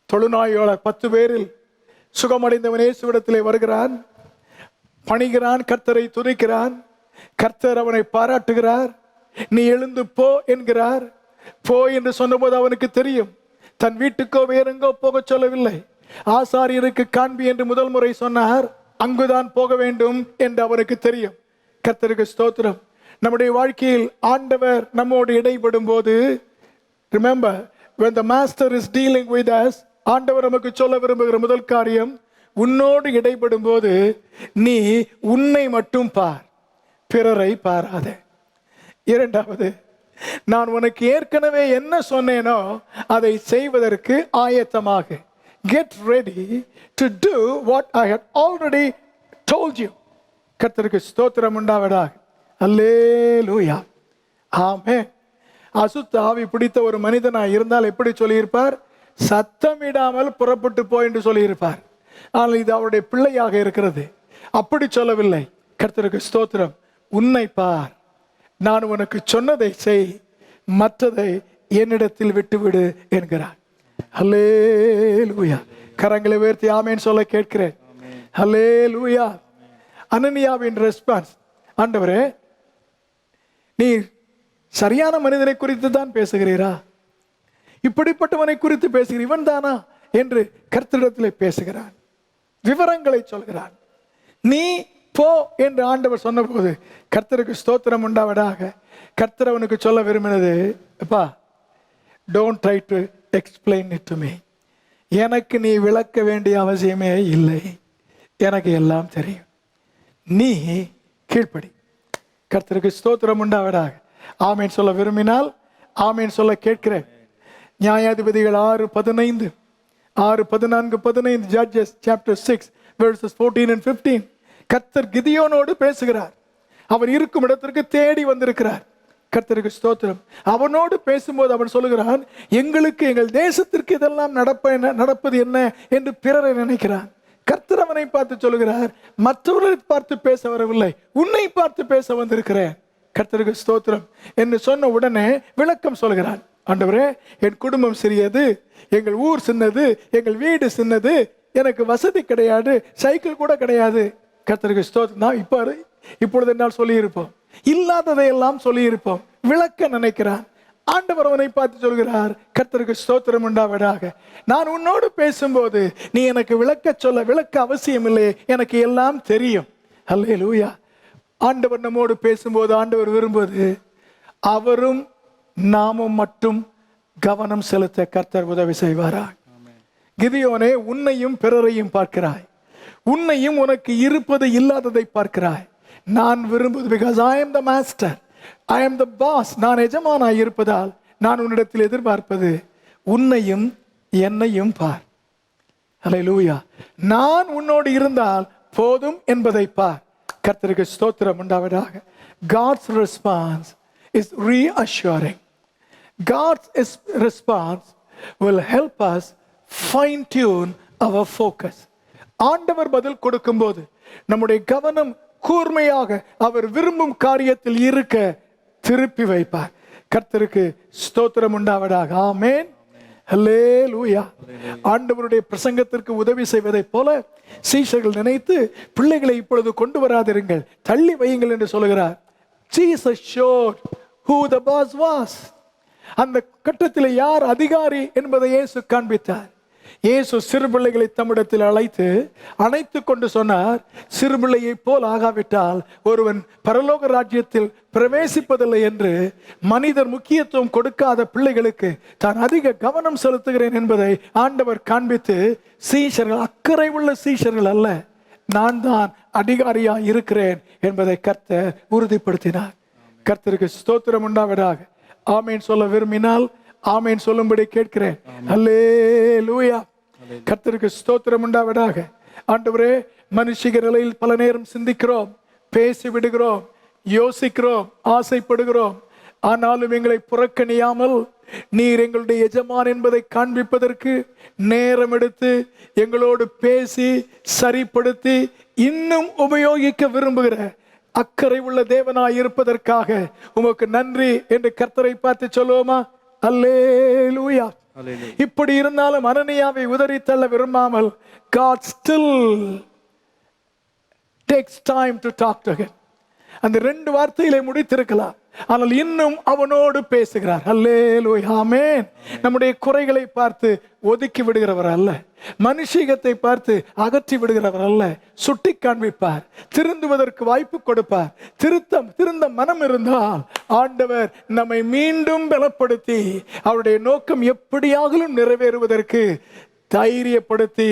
[SPEAKER 1] தொழுநோயாளர் 10 பேரில் சுகமடைந்தவன் இயேசுவிடத்திலே வருகிறான், பணிகிறான், கர்த்தரை துதிக்கிறான். கர்த்தர் அவனை பாராட்டுகிறார். நீ எழுந்து போ என்கிறார். போ என்று சொன்னபோது அவனுக்கு தெரியும், தன் வீட்டுக்கோ வேறெங்கோ போக சொல்லவில்லை. ஆசாரியருக்கு காண்பி என்று முதல் முறை சொன்னார், அங்குதான் போக வேண்டும் என்று அவனுக்கு தெரியும். கர்த்தருக்கு ஸ்தோத்திரம். நம்முடைய வாழ்க்கையில் ஆண்டவர் நம்மோடு இடைப்படும் போது, remember, when the master is dealing with us, ஆண்டவர் நமக்கு சொல்ல விரும்புகிற முதல் காரியம், உன்னோடு இடைப்படும் போது நீ உன்னை மட்டும் பார், பிறரை பாராதே. இரண்டாவது, நான் உனக்கு ஏற்கனவே என்ன சொன்னேனோ அதை செய்வதற்கு ஆயத்தமாக. Get ready to do what I had already told you. கர்த்தருக்கு ஸ்தோத்திரம் உண்டாவதாக. அல்லேலூயா, ஆமென். அசுத்த ஆவி பிடித்த ஒரு மனிதனாய் இருந்தால் எப்படி சொல்லியிருப்பார்? சத்தமிடாமல் புறப்பட்டு போ என்று சொல்லியிருப்பார். ஆனால் இது அவருடைய பிள்ளையாக இருக்கிறது. அப்படி சொல்லவில்லை. கர்த்தருக்கு ஸ்தோத்திரம். உன்னை பார், நான் உனக்கு சொன்னதை செய், மற்றதை என்னிடத்தில் விட்டுவிடு என்கிறார். ஹல்லேலூயா. கரங்களை உயர்த்தி ஆமென் சொல்ல கேட்கிறேன். ஹல்லேலூயா. அனனியாவின் ரெஸ்பான்ஸ், ஆண்டவரே, நீ சரியான மனிதனை குறித்து தான் பேசுகிறீரா? இப்படிப்பட்டவனை குறித்து பேசுகிற இவன் தானா என்று கர்த்தரிடத்தில் பேசுகிறான், விவரங்களை சொல்கிறான். நீ போ என்று ஆண்டவர் சொன்னபோது கர்த்தருக்கு ஸ்தோத்திரம் உண்டாவதாக. கர்த்தர் அவனுக்கு சொல்ல விரும்பினது, அப்பா, don't try to explain it to me. எனக்கு நீ விளக்க வேண்டிய அவசியமே இல்லை, எனக்கு எல்லாம் தெரியும், நீ கீழ்ப்படி. கர்த்தருக்கு ஸ்தோத்திரம் உண்டாவதாக. ஆமேன் சொல்ல விரும்பினால் ஆமேன் சொல்ல கேட்கிறேன். நியாயாதிபதிகள் 6:15, 6:14-15, Judges chapter 6 verses 14 and 15. கர்த்தர் கிதியோனோடு பேசுகிறார். அவர் இருக்கும் இடத்திற்கு தேடி வந்திருக்கிறார். கர்த்தருக்கு ஸ்தோத்திரம். அவனோடு பேசும்போது அவன் சொல்லுகிறான், எங்களுக்கு, எங்கள் தேசத்திற்கு இதெல்லாம் நடப்பது என்ன என்று பிறரை நினைக்கிறான். கர்த்தர் அவனை பார்த்து சொல்லுகிறார், மற்றவர்களை பார்த்து பேச வரவில்லை, உன்னை பார்த்து பேச வந்திருக்கிறேன். கர்த்தருக்கு ஸ்தோத்திரம் என்று சொன்ன உடனே விளக்கம் சொல்கிறான். ஆண்டவரே, என் குடும்பம் சிறியது, எங்கள் ஊர் சின்னது, எங்கள் வீடு சின்னது, எனக்கு வசதி கிடையாது, சைக்கிள் கூட கிடையாது. கர்த்தருக்கு ஸ்தோத்திரம். நான் இப்பொழுது என்னால் சொல்லியிருப்போம், இல்லாததையெல்லாம் சொல்லியிருப்போம். விளக்க நினைக்கிறான். ஆண்டவர் அவனை பார்த்து சொல்கிறார், கர்த்தருக்கு ஸ்தோத்திரம் உண்டாவதாக. நான் உன்னோடு பேசும்போது நீ எனக்கு விளக்க அவசியம் இல்லை, எனக்கு எல்லாம் தெரியும். அல்லேலூயா. ஆண்டவர் நம்மோடு பேசும்போது ஆண்டவர் விரும்புவது, அவரும் நாமும் மட்டும் கவனம் செலுத்த கர்த்தர் உதவி செய்வாராக. கிதியோனே, உன்னையும் பிறரையும் பார்க்கிறாய், உன்னையும் உனக்கு இருப்பது இல்லாததை பார்க்கிறாய். நான் விரும்புவது, because I am the master, I am the boss, நான் எஜமானாய் இருப்பதால் நான் உன்னிடத்தில் எதிர்பார்ப்பது உன்னையும் என்னையும் பார். அல்லேலூயா. நான் உன்னோடு இருந்தால் போதும் என்பதை பார். கர்த்தருக்கு ஸ்தோத்திரம் உண்டாவதாக. God's response is reassuring. God's response will help us fine tune our focus. ஆண்டவர் பதில் கொடுக்கும்போது நம்முடைய கவனம் கூர்மையாக அவர் விரும்பும் காரியத்தில் இருக்க திருப்பி வைப்பார். கர்த்தருக்கு ஸ்தோத்திரம் உண்டாவதாக. ஆமென். ஹல்லேலூயா. ஆண்டவருடைய பிரசங்கத்திற்கு உதவி செய்வதை போல சீஷர்கள் நினைத்து, பிள்ளைகளை இப்பொழுது கொண்டு வராதிருங்கள், தள்ளி வையுங்கள் என்று சொல்கிறார். Jesus showed who the boss was. அந்த கட்டத்தில் யார் அதிகாரி என்பதை இயேசு காண்பித்தார். இயேசு சிறு பிள்ளைகளை தம்மிடத்தில் அணைத்து கொண்டு சொன்னார், சிறுபிள்ளையை போல் ஆகாவிட்டால் ஒருவன் பரலோக ராஜ்யத்தில் பிரவேசிப்பதில்லை என்று. மனிதர் முக்கியத்துவம் கொடுக்காத பிள்ளைகளுக்கு தான் அதிக கவனம் செலுத்துகிறேன் என்பதை ஆண்டவர் காண்பித்து, சீஷர்கள் அக்கறை உள்ள சீஷர்கள் அல்ல, நான் தான் அதிகாரியா இருக்கிறேன் என்பதை கர்த்தர் உறுதிப்படுத்தினார். கர்த்தருக்கு ஸ்தோத்திரம் உண்டாவதாக. ஆமேன் சொல்ல விரும்பினால் ஆமேன் சொல்லும்படி கேட்கிறேன். அல்லேலூயா. கர்த்தருக்கு ஸ்தோத்திரம் உண்டாவதாக. ஆண்டவரே, மனுஷிக நிலையில் பல நேரம் சிந்திக்கிறோம், பேசி விடுகிறோம், யோசிக்கிறோம், ஆசைப்படுகிறோம். ஆனாலும் எங்களை புறக்கணியாமல் நீர் எங்களுடைய எஜமான் என்பதை காண்பிப்பதற்கு நேரம் எடுத்து எங்களோடு பேசி சரிப்படுத்தி இன்னும் உபயோகிக்க விரும்புகிற அக்கறை உள்ள தேவனாய் இருப்பதற்காக உமக்கு நன்றி என்று கர்த்தரை பார்த்து சொல்லுவோமா? அல்லேலூயா. இப்படி இருந்தாலும் அனனியாவை உதறி தள்ள விரும்பாமல் God still takes time to talk to him. அந்த 2 வார்த்தையிலே முடித்திருக்கலாம், ஆனால் இன்னும் அவனோடு பேசுகிறார். அல்லேலூயா, ஆமென். நம்முடைய குறைகளை பார்த்து ஒதுக்கி விடுகிறவர் அல்ல, மனுஷீகத்தை பார்த்து அகற்றி விடுகிறவர் அல்ல. சுட்டி காண்பிப்பார், திருந்துவதற்கு வாய்ப்பு கொடுப்பார். திருந்த மனம் இருந்தால் ஆண்டவர் நம்மை மீண்டும் பலப்படுத்தி அவருடைய நோக்கம் எப்படியாகிலும் நிறைவேறுவதற்கு தைரியப்படுத்தி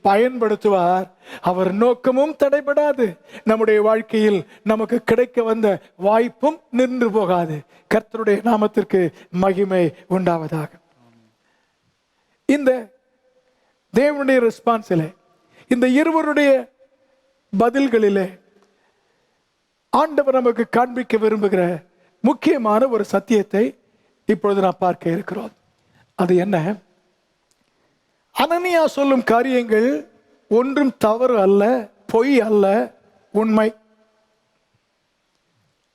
[SPEAKER 1] பயன்படுத்துவார். அவர் நோக்கமும் தடைபடாது. நம்முடைய வாழ்க்கையில் நமக்கு கிடைக்க வந்த வாய்ப்பும் நின்று போகாது. கர்த்தருடைய நாமத்திற்கு மகிமை உண்டாவதாக. இந்த தேவனுடைய ரெஸ்பான்ஸிலே, இந்த இருவருடைய பதில்களிலே ஆண்டவர் நமக்கு காண்பிக்க விரும்புகிற முக்கியமான ஒரு சத்தியத்தை இப்பொழுது நாம் பார்க்க இருக்கிறோம். அது என்ன? அனனியா சொல்லும் காரியங்கள் ஒன்றும் தவறு அல்ல, பொய் அல்ல, உண்மை.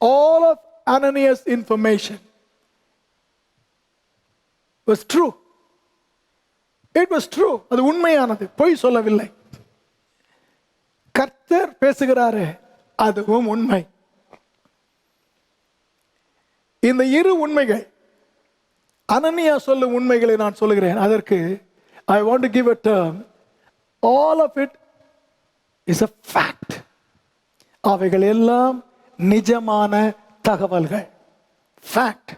[SPEAKER 1] All of Ananias information was true. It was true. அது உண்மையானது, பொய் சொல்லவில்லை. கர்த்தர் பேசுகிறாரே, அதுவும் உண்மை. இந்த இரு உண்மைகள், அனனியா சொல்லும் உண்மைகளை நான் சொல்லுகிறேன். அதற்கு I want to give a term. All of it is a fact. அவைகள் எல்லாம் நிஜமான தகவல்கள். Fact.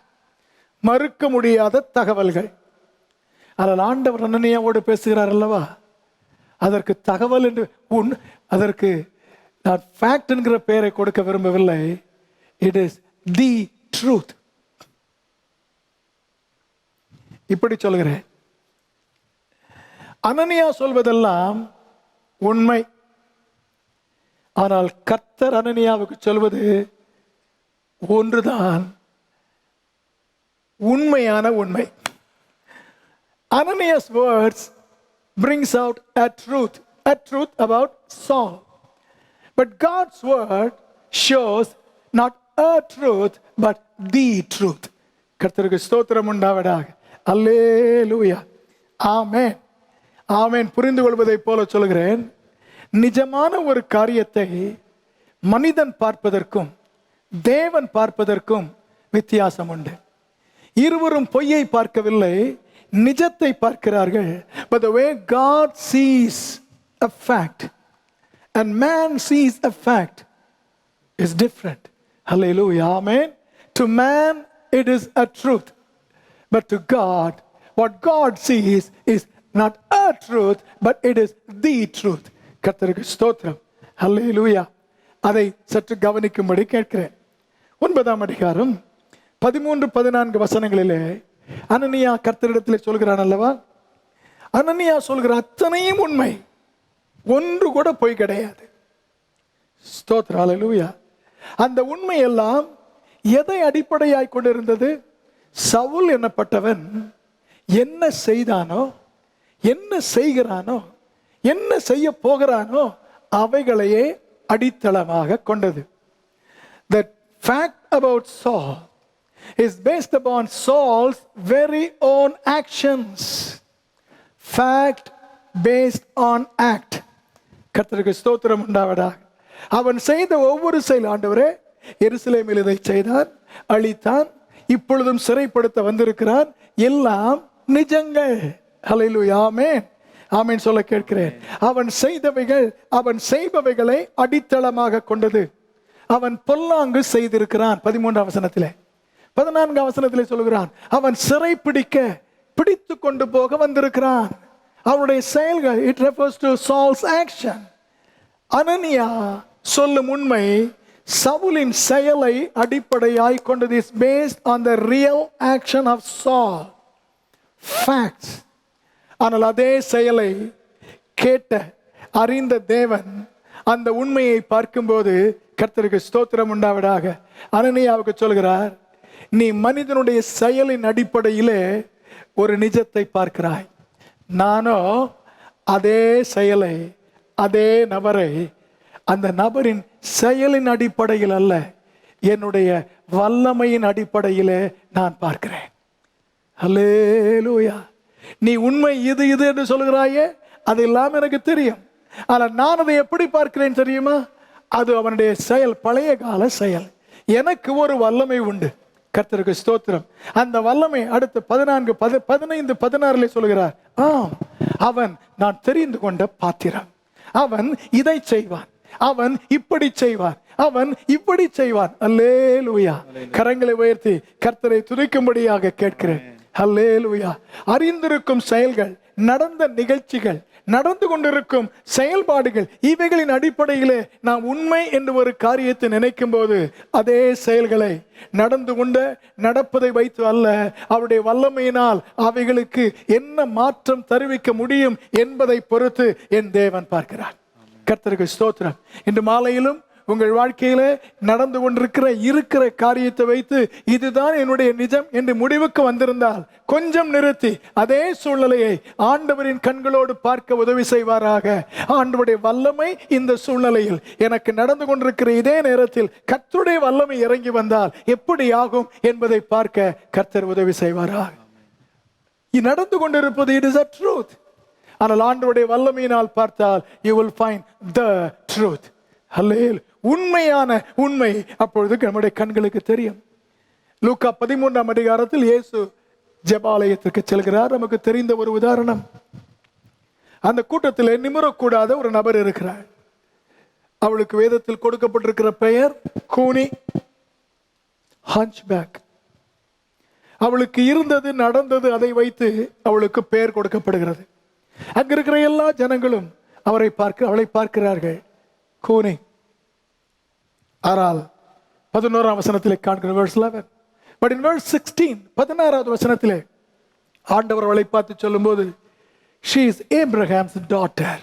[SPEAKER 1] மறுக்க முடியாத தகவல்கள். ஆனால் ஆண்டவர் அனனியாவோடு பேசுகிறார் அல்லவா, அதற்கு தகவல் என்று அதற்கு நான் ஃபேக்ட் என்கிற பெயரை கொடுக்க விரும்பவில்லை. It is the truth. இப்படி சொல்கிறேன், அனனியா சொல்வதெல்லாம் உண்மை. ஆனால் கர்த்தர் அனனியாவுக்கு சொல்வது ஒன்றுதான் உண்மையான உண்மை. Ananias words brings out a truth about Saul. But God's word shows not a truth but the truth. கர்த்தருக்கு ஸ்தோத்திரம் உண்டாவதாக. அல்லேலூயா, ஆமென், ஆமென். புரிந்து கொள்வதைப் போல சொல்கிறேன், நிஜமான ஒரு காரியத்தை மனிதன் பார்ப்பதற்கும் தேவன் பார்ப்பதற்கும் வித்தியாசம் உண்டு. இருவரும் பொய்யை பார்க்கவில்லை, நிஜத்தை பார்க்கிறார்கள். But the way God sees a fact and man sees a fact is different. Hallelujah, amen. To man it is a truth, but to God what God sees is not a truth but it is the truth. கர்த்தருக்கு ஸ்தோத்திரம். ஹல்லேலூயா. அதை சற்று கவனிக்கும்படி கேட்கிறேன். 9ஆம் அதிகாரம் 13-14 வசனங்களிலே அனனியா கர்த்தரிடத்தில் சொல்கிறான் அல்லவா, அனனியா சொல்கிற அத்தனையும் உண்மை, ஒன்று கூட பொய் கிடையாது. ஸ்தோத்திரம், ஹல்லேலூயா. அந்த உண்மையெல்லாம் எதை அடிப்படையாய் கொண்டிருந்தது? சவுல் என்னப்பட்டவன் என்ன செய்தானோ, என்ன செய்கிறானோ, என்ன செய்ய போகிறானோ அவைகளையே அடித்தளமாக கொண்டது. The fact about Saul is based upon Saul's very own actions. Fact based on act. கர்த்தருக்கு ஸ்தோத்திரம் உண்டாவதாக. அவன் செய்த ஒவ்வொரு செயல், ஆண்டவரே எருசலேமில் இதை செய்தான், அழித்தான், இப்பொழுதும் சிறைப்படுத்த வந்திருக்கிறான், எல்லாம் நிஜங்கள். ஹல்லேலூயா, ஆமென், ஆமென் சொல்ல கேட்கிறேன். அவன் செய்தவைகள், அவன் செய்பவைகளை அடித்தளமாக கொண்டது. அவன் பொல்லாங்கு செய்திருக்கிறான். 13ஆம் வசனத்திலே, 14ஆம் வசனத்திலே சொல்கிறான், அவன் சிறை பிடித்து கொண்டு போக வந்திருக்கிறான். அவனுடைய செயல்கள், it refers to Saul's action. அனனியா சொல்லும் உண்மை சவுலின் செயலை அடிப்படையாய் கொண்டது. is based on the real action of Saul. Facts. ஆனால் அதே செயலை கேட்ட அறிந்த தேவன் அந்த உண்மையை பார்க்கும்போது கர்த்தருக்கு ஸ்தோத்திரம் உண்டாவதாக. அனனியாவுக்கு சொல்கிறார், நீ மனிதனுடைய செயலின் அடிப்படையிலே ஒரு நிஜத்தை பார்க்கிறாய், நானோ அதே செயலை, அதே நபரை அந்த நபரின் செயலின் அடிப்படையில் அல்ல, என்னுடைய வல்லமையின் அடிப்படையிலே நான் பார்க்கிறேன். அல்லேலூயா. நீ உண்மை இது இது என்று சொல்கிறாயே, அது இல்லாம எனக்கு தெரியும். ஆனால் நான் அதை எப்படி பார்க்கிறேன் தெரியுமா? அது அவனுடைய செயல், பழைய கால செயல். எனக்கு ஒரு வல்லமை உண்டு. கர்த்தருக்கு ஸ்தோத்திரம். அந்த வல்லமை அடுத்து 14, 15, 16 சொல்கிறார், ஆம், அவன் நான் தெரிந்து கொண்ட பாத்திரம், அவன் இதை செய்வான், அவன் இப்படி செய்வான், அவன் இப்படி செய்வான். அல்லேலூயா. கரங்களை உயர்த்தி கர்த்தரை துதிக்கும்படியாக கேட்கிறேன். அல்லேலூயா. அறிந்திருக்கும் செயல்கள், நடந்த நிகழ்ச்சிகள், நடந்து கொண்டிருக்கும் செயல்பாடுகள், இவைகளின் அடிப்படையிலே நாம் உண்மை என்று ஒரு காரியத்தை நினைக்கும் போது அதே செயல்களை நடந்து கொண்ட நடப்பதை வைத்து அல்ல, அவருடைய வல்லமையினால் அவைகளுக்கு என்ன மாற்றம் தருவிக்க முடியும் என்பதை பொறுத்து என் தேவன் பார்க்கிறார். கர்த்தருக்கு ஸ்தோத்திரம். இன்று மாலையிலும் உங்கள் வாழ்க்கையில நடந்து கொண்டிருக்கிற இருக்கிற காரியத்தை வைத்து இதுதான் என்னுடைய நிஜம் என்று முடிவுக்கு வந்திருந்தால் கொஞ்சம் நிறுத்தி அதே சூழ்நிலையை ஆண்டவரின் கண்களோடு பார்க்க உதவி செய்வாராக. ஆண்டவருடைய வல்லமை இந்த சூழ்நிலையில் எனக்கு நடந்து கொண்டிருக்கிற இதே நேரத்தில் கர்த்தருடைய வல்லமை இறங்கி வந்தால் எப்படி ஆகும் என்பதை பார்க்க கர்த்தர் உதவி செய்வாராக. நடந்து கொண்டிருப்பது it is a truth. ஆனால் ஆண்டவருடைய வல்லமையினால் பார்த்தால் you will find the truth. ஹல்லேலூயா. உண்மையான உண்மை அப்பொழுது நம்முடைய கண்களுக்கு தெரியும். லூக்கா 13ஆம் அதிகாரத்தில் இயேசு ஜெபாலயத்திற்கு செல்கிறார். நமக்கு தெரிந்த ஒரு உதாரணம். அந்த கூட்டத்தில் நிமிரக்கூடாத ஒரு நபர் இருக்கிறார். அவளுக்கு வேதத்தில் கொடுக்கப்பட்டிருக்கிற பெயர் கூனி, ஹஞ்ச்பேக். அவளுக்கு இருந்தது, நடந்தது, அதை வைத்து அவளுக்கு பெயர் கொடுக்கப்படுகிறது. அங்க இருக்கிற எல்லா ஜனங்களும் அவளை பார்க்கிறார்கள், கூனி. ஆனால் 11ஆம் வசனத்திலே காண்கிற verse 11. But in verse 16, 16வது வசனத்திலே ஆண்டவர் அவளை பார்த்து சொல்லும்போது, she is Abraham's daughter,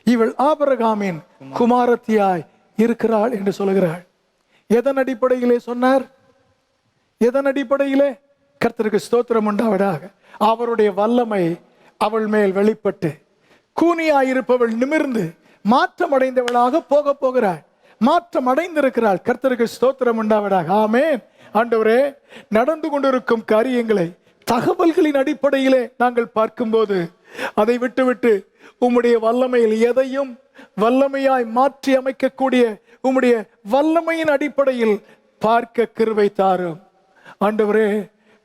[SPEAKER 1] இவள் ஆபிரகாமின் குமாரத்தியாய் இருக்கிறாள் என்று சொல்கிறாள். எதன் அடிப்படையிலே சொன்னார்? எதன் அடிப்படையிலே? கர்த்தருக்கு ஸ்தோத்திரம் உண்டாவதாக. அவருடைய வல்லமை அவள் மேல் வெளிப்பட்டு கூனியாயிருப்பவள் நிமிர்ந்து மாற்றம் அடைந்தவளாக போகிறாள். மாற்றம் அடைந்திருக்கிறாள். கர்த்தருக்கு ஸ்தோத்திரம் உண்டாவதாக. ஆமென். ஆண்டவரே, நடந்து கொண்டிருக்கும் காரியங்களை தகவல்களின் அடிப்படையிலே நாங்கள் பார்க்கும்போது அதை விட்டுவிட்டு உம்முடைய வல்லமையில் எதையும் வல்லமையாய் மாற்றி அமைக்கக்கூடிய உம்முடைய வல்லமையின் அடிப்படையில் பார்க்க கிருபை தாரும். ஆண்டவரே,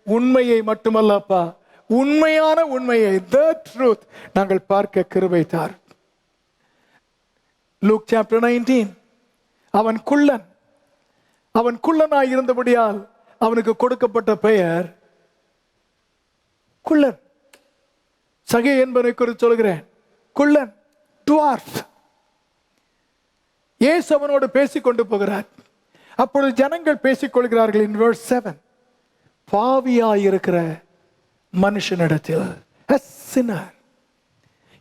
[SPEAKER 1] உண்மையை மட்டுமல்லப்பா, உண்மையான உண்மையை, the truth, நாங்கள் பார்க்க கிருபை தாரும். Luke chapter 19. அவன் குள்ளனாய் இருந்தபடியால் அவனுக்கு கொடுக்கப்பட்ட பெயர் குள்ளன். சகை என்பதை குறித்து சொல்கிறேன். குள்ளன், டுவார்ஃப். இயேசு அவனோடு பேசிக்கொண்டு போகிறார். அப்பொழுது ஜனங்கள் பேசிக்கொள்கிறார்கள். in verse 7, பாவியாயிருக்கிற மனுஷனிடத்தில், a sinner.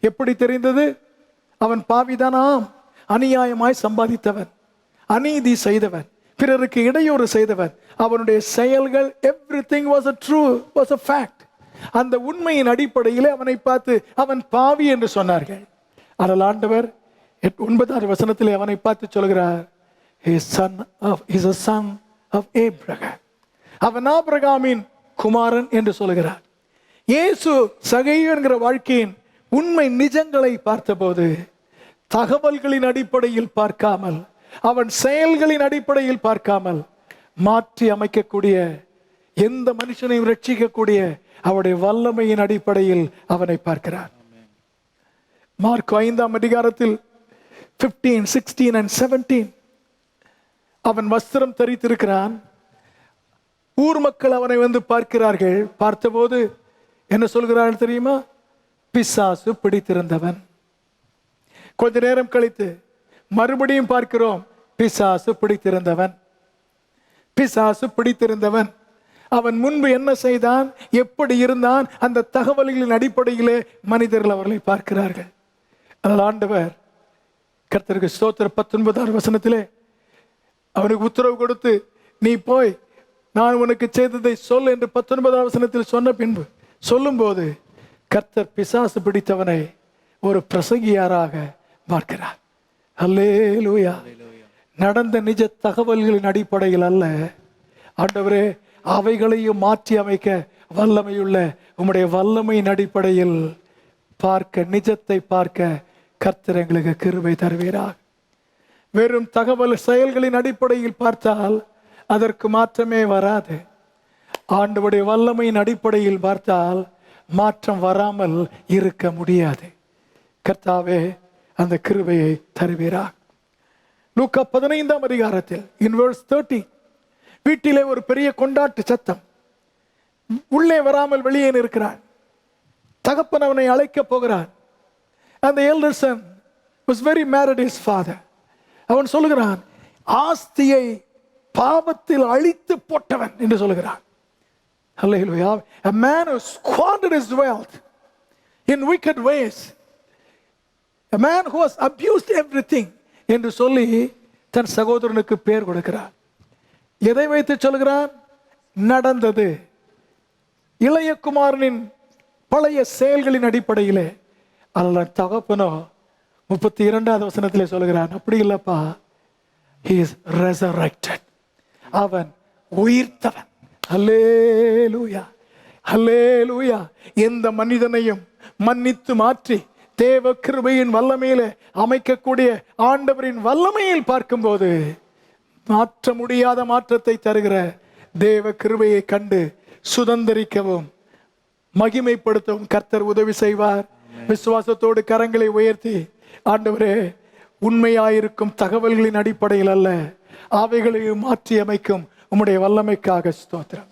[SPEAKER 1] எப்படி தெரிந்தது? அவன் பாவிதானாம். அநியாயமாய் சம்பாதித்தவன், அநீதி செய்தவன், பிறருக்கு இடையூறு செய்தவன். அவனுடைய செயல்கள் everything was a fact. அந்த உண்மையின் அடிப்படையில் அவனை பார்த்து அவன் பாவி என்று சொன்னார்கள். ஆனால் ஆண்டவர் 9வது வசனத்திலே அவனை பார்த்து சொல்கிறார், he is a son of Abraham. அவன் ஆபிரகாமின் குமாரன் என்று சொல்கிறார். இயேசு சகை என்கிற வாழ்க்கையின் உண்மை நிஜங்களை பார்த்தபோது தகவல்களின் அடிப்படையில் பார்க்காமல், அவன் செயல்களின் அடிப்படையில் பார்க்காமல், மாற்றி அமைக்கக்கூடிய, எந்த மனுஷனையும் ரட்சிக்கக்கூடிய அவருடைய வல்லமையின் அடிப்படையில் அவனை பார்க்கிறார். மார்க் 5ஆம் அதிகாரத்தில் 15, 16 and 17 அவன் வஸ்திரம் தரித்திருக்கிறான். ஊர் மக்கள் அவனை வந்து பார்க்கிறார்கள். பார்த்தபோது என்ன சொல்கிறார்கள் தெரியுமா? பிசாசு பிடித்திருந்தவன். கொஞ்ச நேரம் கழித்து மறுபடியும் பார்க்கிறோம், பிசாசு பிடித்திருந்தவன். பிசாசு பிடித்திருந்தவன். அவன் முன்பு என்ன செய்தான், எப்படி இருந்தான், அந்த தகவல்களின் அடிப்படையிலே மனிதர்கள் அவர்களை பார்க்கிறார்கள். ஆனால் ஆண்டவர் கர்த்தருக்கு ஸ்தோத்திரம். 19ஆம் வசனத்திலே அவனுக்கு உத்தரவு கொடுத்து, நீ போய் நான் உனக்கு செய்ததை சொல் என்று 19ஆம் வசனத்தில் சொன்ன பின்பு சொல்லும்போது கர்த்தர் பிசாசு பிடித்தவனை ஒரு பிரசங்கியாராக பார்க்கிறார். அல்லேலூயா. நடந்த நிஜ தகவல்களின் அடிப்படையில் அல்ல, ஆண்டவரே அவைகளையும் மாற்றி அமைக்க வல்லமையுள்ள உம்முடைய வல்லமையின் அடிப்படையில் பார்க்க, நிஜத்தை பார்க்க கர்த்தர் எங்களுக்கு கிருபை தருவீராக. வெறும் தகவல் செயல்களின் அடிப்படையில் பார்த்தால் அதற்கு மாற்றமே வராது. ஆண்டவருடைய வல்லமையின் அடிப்படையில் பார்த்தால் மாற்றம் வராமல் இருக்க முடியாது. கர்த்தாவே அந்த கிருபையை தருவீராக. லூக்கா 15ஆம் அதிகாரத்தில் in verse 30 வீட்டிலே ஒரு பெரிய கொண்டாட்டு சத்தம். உள்ளே வராமல் வெளியே இருக்கிறான். தகப்பன் அவனை அழைக்க போகிறான். அந்த elder son was very mad at his father. அவன் சொல்லுகிறான், ஆஸ்தியை பாவத்தில் அழித்து போட்டவன் என்று சொல்லுகிறான். Hallelujah. A man who squandered his wealth in wicked ways. A man who has abused everything என்று சொல்லி தன் சகோதரனுக்கு பெயர் கொடுக்கிறார். எதை வைத்து சொல்கிறான்? நடந்தது. இளைய குமாரனின் பழைய செயல்களின் அடிப்படையிலே அல்ல. தகப்பனோ 32ஆவது வசனத்திலே சொல்கிறான், அப்படி இல்லப்பா, he is resurrected. அவன் உயிர்த்தவன். அல்லேலூயா, அல்லேலூயா. எந்த மனிதனையும் மன்னித்து மாற்றி தேவ கிருபையின் வல்லமையில அமைக்கக்கூடிய ஆண்டவரின் வல்லமையில் பார்க்கும்போது மாற்ற முடியாத மாற்றத்தை தருகிற தேவ கிருபையை கண்டு சுதந்திரிக்கவும் மகிமைப்படுத்தவும் கர்த்தர் உதவி செய்வார். விசுவாசத்தோடு கரங்களை உயர்த்தி, ஆண்டவரே உண்மையாயிருக்கும் தகவல்களின் அடிப்படையில் அல்ல, அவைகளையும் மாற்றி அமைக்கும் உம்முடைய வல்லமைக்காக ஸ்தோத்திரம்.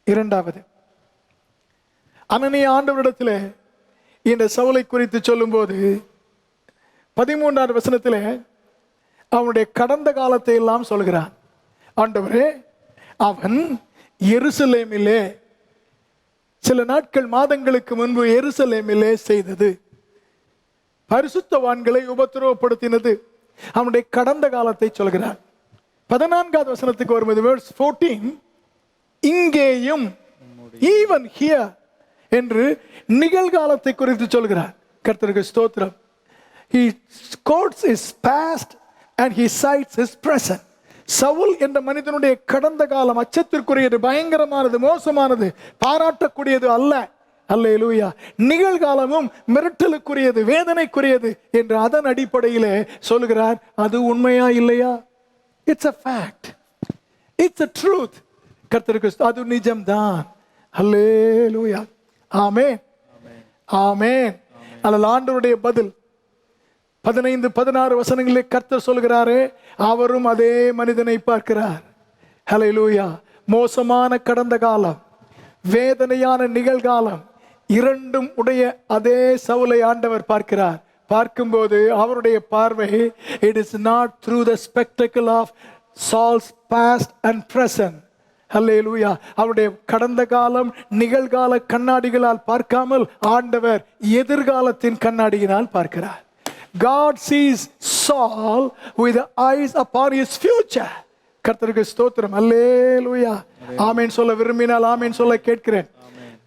[SPEAKER 1] இரண்டாவது, அனனியா ஆண்டவரிடத்தில் இந்த சவுலை குறித்து சொல்லும் போது 13ஆம் வசனத்திலே அவனுடைய கடந்த காலத்தை எல்லாம் சொல்கிறான். ஆண்டவரே, அவன் எருசலேமிலே சில நாட்கள் மாதங்களுக்கு முன்பு எருசலேமிலே செய்தது, பரிசுத்தவான்களை உபத்திரவப்படுத்தினது. அவனுடைய கடந்த காலத்தை சொல்கிறான். 14ஆவது வசனத்துக்கு வரும்போது verse 14, இங்கேயும் even here என்று நிகழ்காலத்தை குறித்து சொல்கிறார். கர்த்தருக்கு ஸ்தோத்திரம். He quotes his past and he cites his present. Saul என்ற மனிதனுடைய கடந்த காலம் அச்சத்திற்குரியது, பயங்கரமானது, மோசமானது, பாராட்டக்கூடியது அல்ல. அல்லேலூயா. நிகழ்காலமும் மிரட்டலுக்குரியது, வேதனைக்குரியது என்று அதன் அடிப்படையிலே சொல்கிறார். அது உண்மையா இல்லையா? It's a fact. It's a truth. கர்த்தருக்கு அது நிஜம்தான். அல்லேலூயா. ஆமென், ஆமென். அல்ல, ஆண்டவருடைய பதில் 15-16 வசனங்களிலே கர்த்தர் சொல்கிறாரே, அவரும் அதே மனிதனை பார்க்கிறார். ஹல்லேலூயா. மோசமான கடந்த காலம், வேதனையான நிகழ்காலம், இரண்டும் உடைய அதே சவுலை ஆண்டவர் பார்க்கிறார். பார்க்கும்போது அவருடைய பார்வை, it is not through the spectacle of Saul's past and present. ஹல்லேலூயா. அவருடைய கடந்த காலம் நிகழ்கால கண்ணாடிகளால் பார்க்காமல் ஆண்டவர் எதிர்காலத்தின் கண்ணாடியினால் பார்க்கிறார். God sees Saul with the eyes upon his future. கர்த்தருக்கு ஸ்தோத்திரம். அல்லேலூயா. ஆமென் சொல்ல விரும்பினால் ஆமென் சொல்ல கேட்கிறேன்.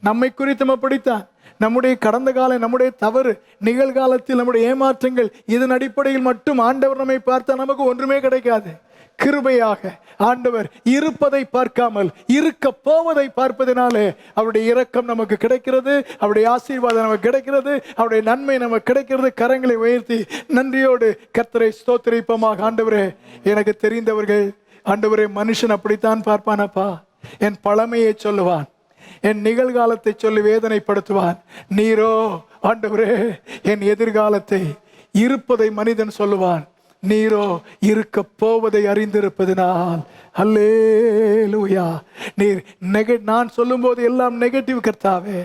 [SPEAKER 1] நம்மை குறித்தும் அப்படித்தான். நம்முடைய கடந்த காலம், நம்முடைய தவறு, நிகழ்காலத்தில் நம்முடைய ஏமாற்றங்கள், இதன் அடிப்படையில் மட்டும் ஆண்டவர் நம்மை பார்த்தா நமக்கு ஒன்றுமே கிடைக்காது. கிருபையாக ஆண்டவர் இருப்பதை பார்க்காமல் இருக்க போவதை பார்ப்பதனாலே அவருடைய இரக்கம் நமக்கு கிடைக்கிறது, அவருடைய ஆசீர்வாதம் நமக்கு கிடைக்கிறது, அவருடைய நன்மை நமக்கு கிடைக்கிறது. கரங்களை உயர்த்தி நன்றியோடு கர்த்தரை ஸ்தோத்திரிப்போமாக. ஆண்டவரே, எனக்கு தெரிந்தவர்கள், ஆண்டவரே, மனுஷன் அப்படித்தான் பார்ப்பானப்பா. என் பழமையை சொல்லுவான், என் நிகழ்காலத்தை சொல்லி வேதனைப்படுத்துவான். நீரோ ஆண்டவரே என் எதிர்காலத்தை, இருப்பதை மனிதன் சொல்லுவான், நீரோ இருக்க போவதை அறிந்திருப்பதனால். அல்லேலூயா. நீர் நான் சொல்லும் போது எல்லாம் நெகட்டிவ் கர்த்தாவே,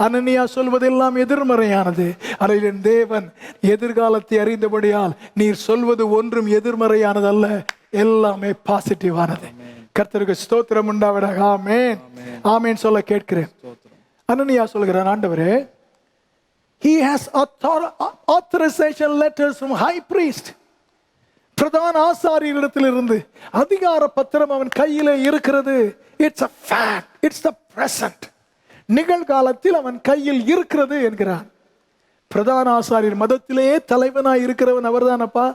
[SPEAKER 1] அனனியா சொல்வதெல்லாம் எதிர்மறையானது. அதில் என் தேவன் எதிர்காலத்தை அறிந்தபடியால் நீர் சொல்வது ஒன்றும் எதிர்மறையானது அல்ல, எல்லாமே பாசிட்டிவானது. கர்த்தருக்கு ஸ்தோத்திரம் உண்டாவதாக. ஆமென், ஆமென் சொல்ல கேட்கிறேன். அனனியா சொல்கிறான், ஆண்டவரே He has authorization letters from high priest. பிரதான ஆசாரியரிடத்திலிருந்து அதிகார பத்திரம் அவன் கையிலே இருக்கிறது. It's a fact, it's the present. நிகழ்காலத்தில் அவன் கையில் இருக்கிறது என்கிறான். பிரதான ஆசாரியர் மதத்திலே தலைவனாய் இருக்கிறவன் அவர்தானப்பா,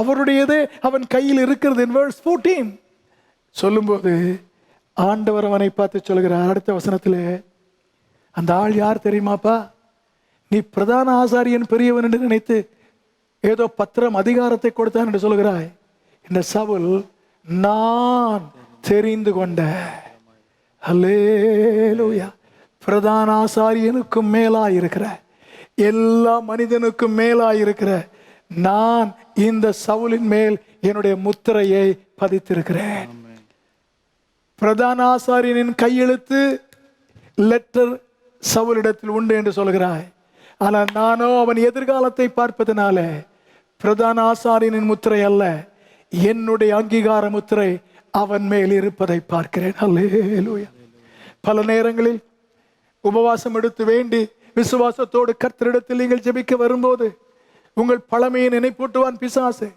[SPEAKER 1] அவருடையதே அவன் கையில் இருக்கிறது. in verse 14 சொல்லும்போது ஆண்டவர் அவனை பார்த்து சொல்கிறார் அடுத்த வசனத்திலே, அந்த ஆள் யார் தெரியுமாப்பா? நீ பிரதான ஆசாரியன் பெரியவன் என்று நினைத்து ஏதோ பத்திரம் அதிகாரத்தை கொடுத்தான் என்று சொல்கிறாய். இந்த சவுல் நான் தெரிந்து கொண்ட, அல்லேலூயா, பிரதான ஆசாரியனுக்கும் மேலாயிருக்கிற, எல்லா மனிதனுக்கும் மேலாயிருக்கிற நான் இந்த சவுலின் மேல் என்னுடைய முத்திரையை பதித்திருக்கிறேன். பிரதான ஆசாரியனின் கையெழுத்து லெட்டர் சவுலிடத்தில் உண்டு என்று சொல்கிறாய். ஆனால் நானோ அவன் எதிர்காலத்தை பார்ப்பதனால பிரதான ஆசாரியனின் முத்திரை அல்ல, என்னுடைய அங்கீகார முத்திரை அவன் மேல் இருப்பதை பார்க்கிறேன். அல்லேலூயா. பல நேரங்களில் உபவாசம் எடுத்து வேண்டி விசுவாசத்தோடு கர்த்தரிடத்தில் நீங்கள் ஜெபிக்க வரும்போது உங்கள் பழமையை நினைப்பூட்டுவான் பிசாசு.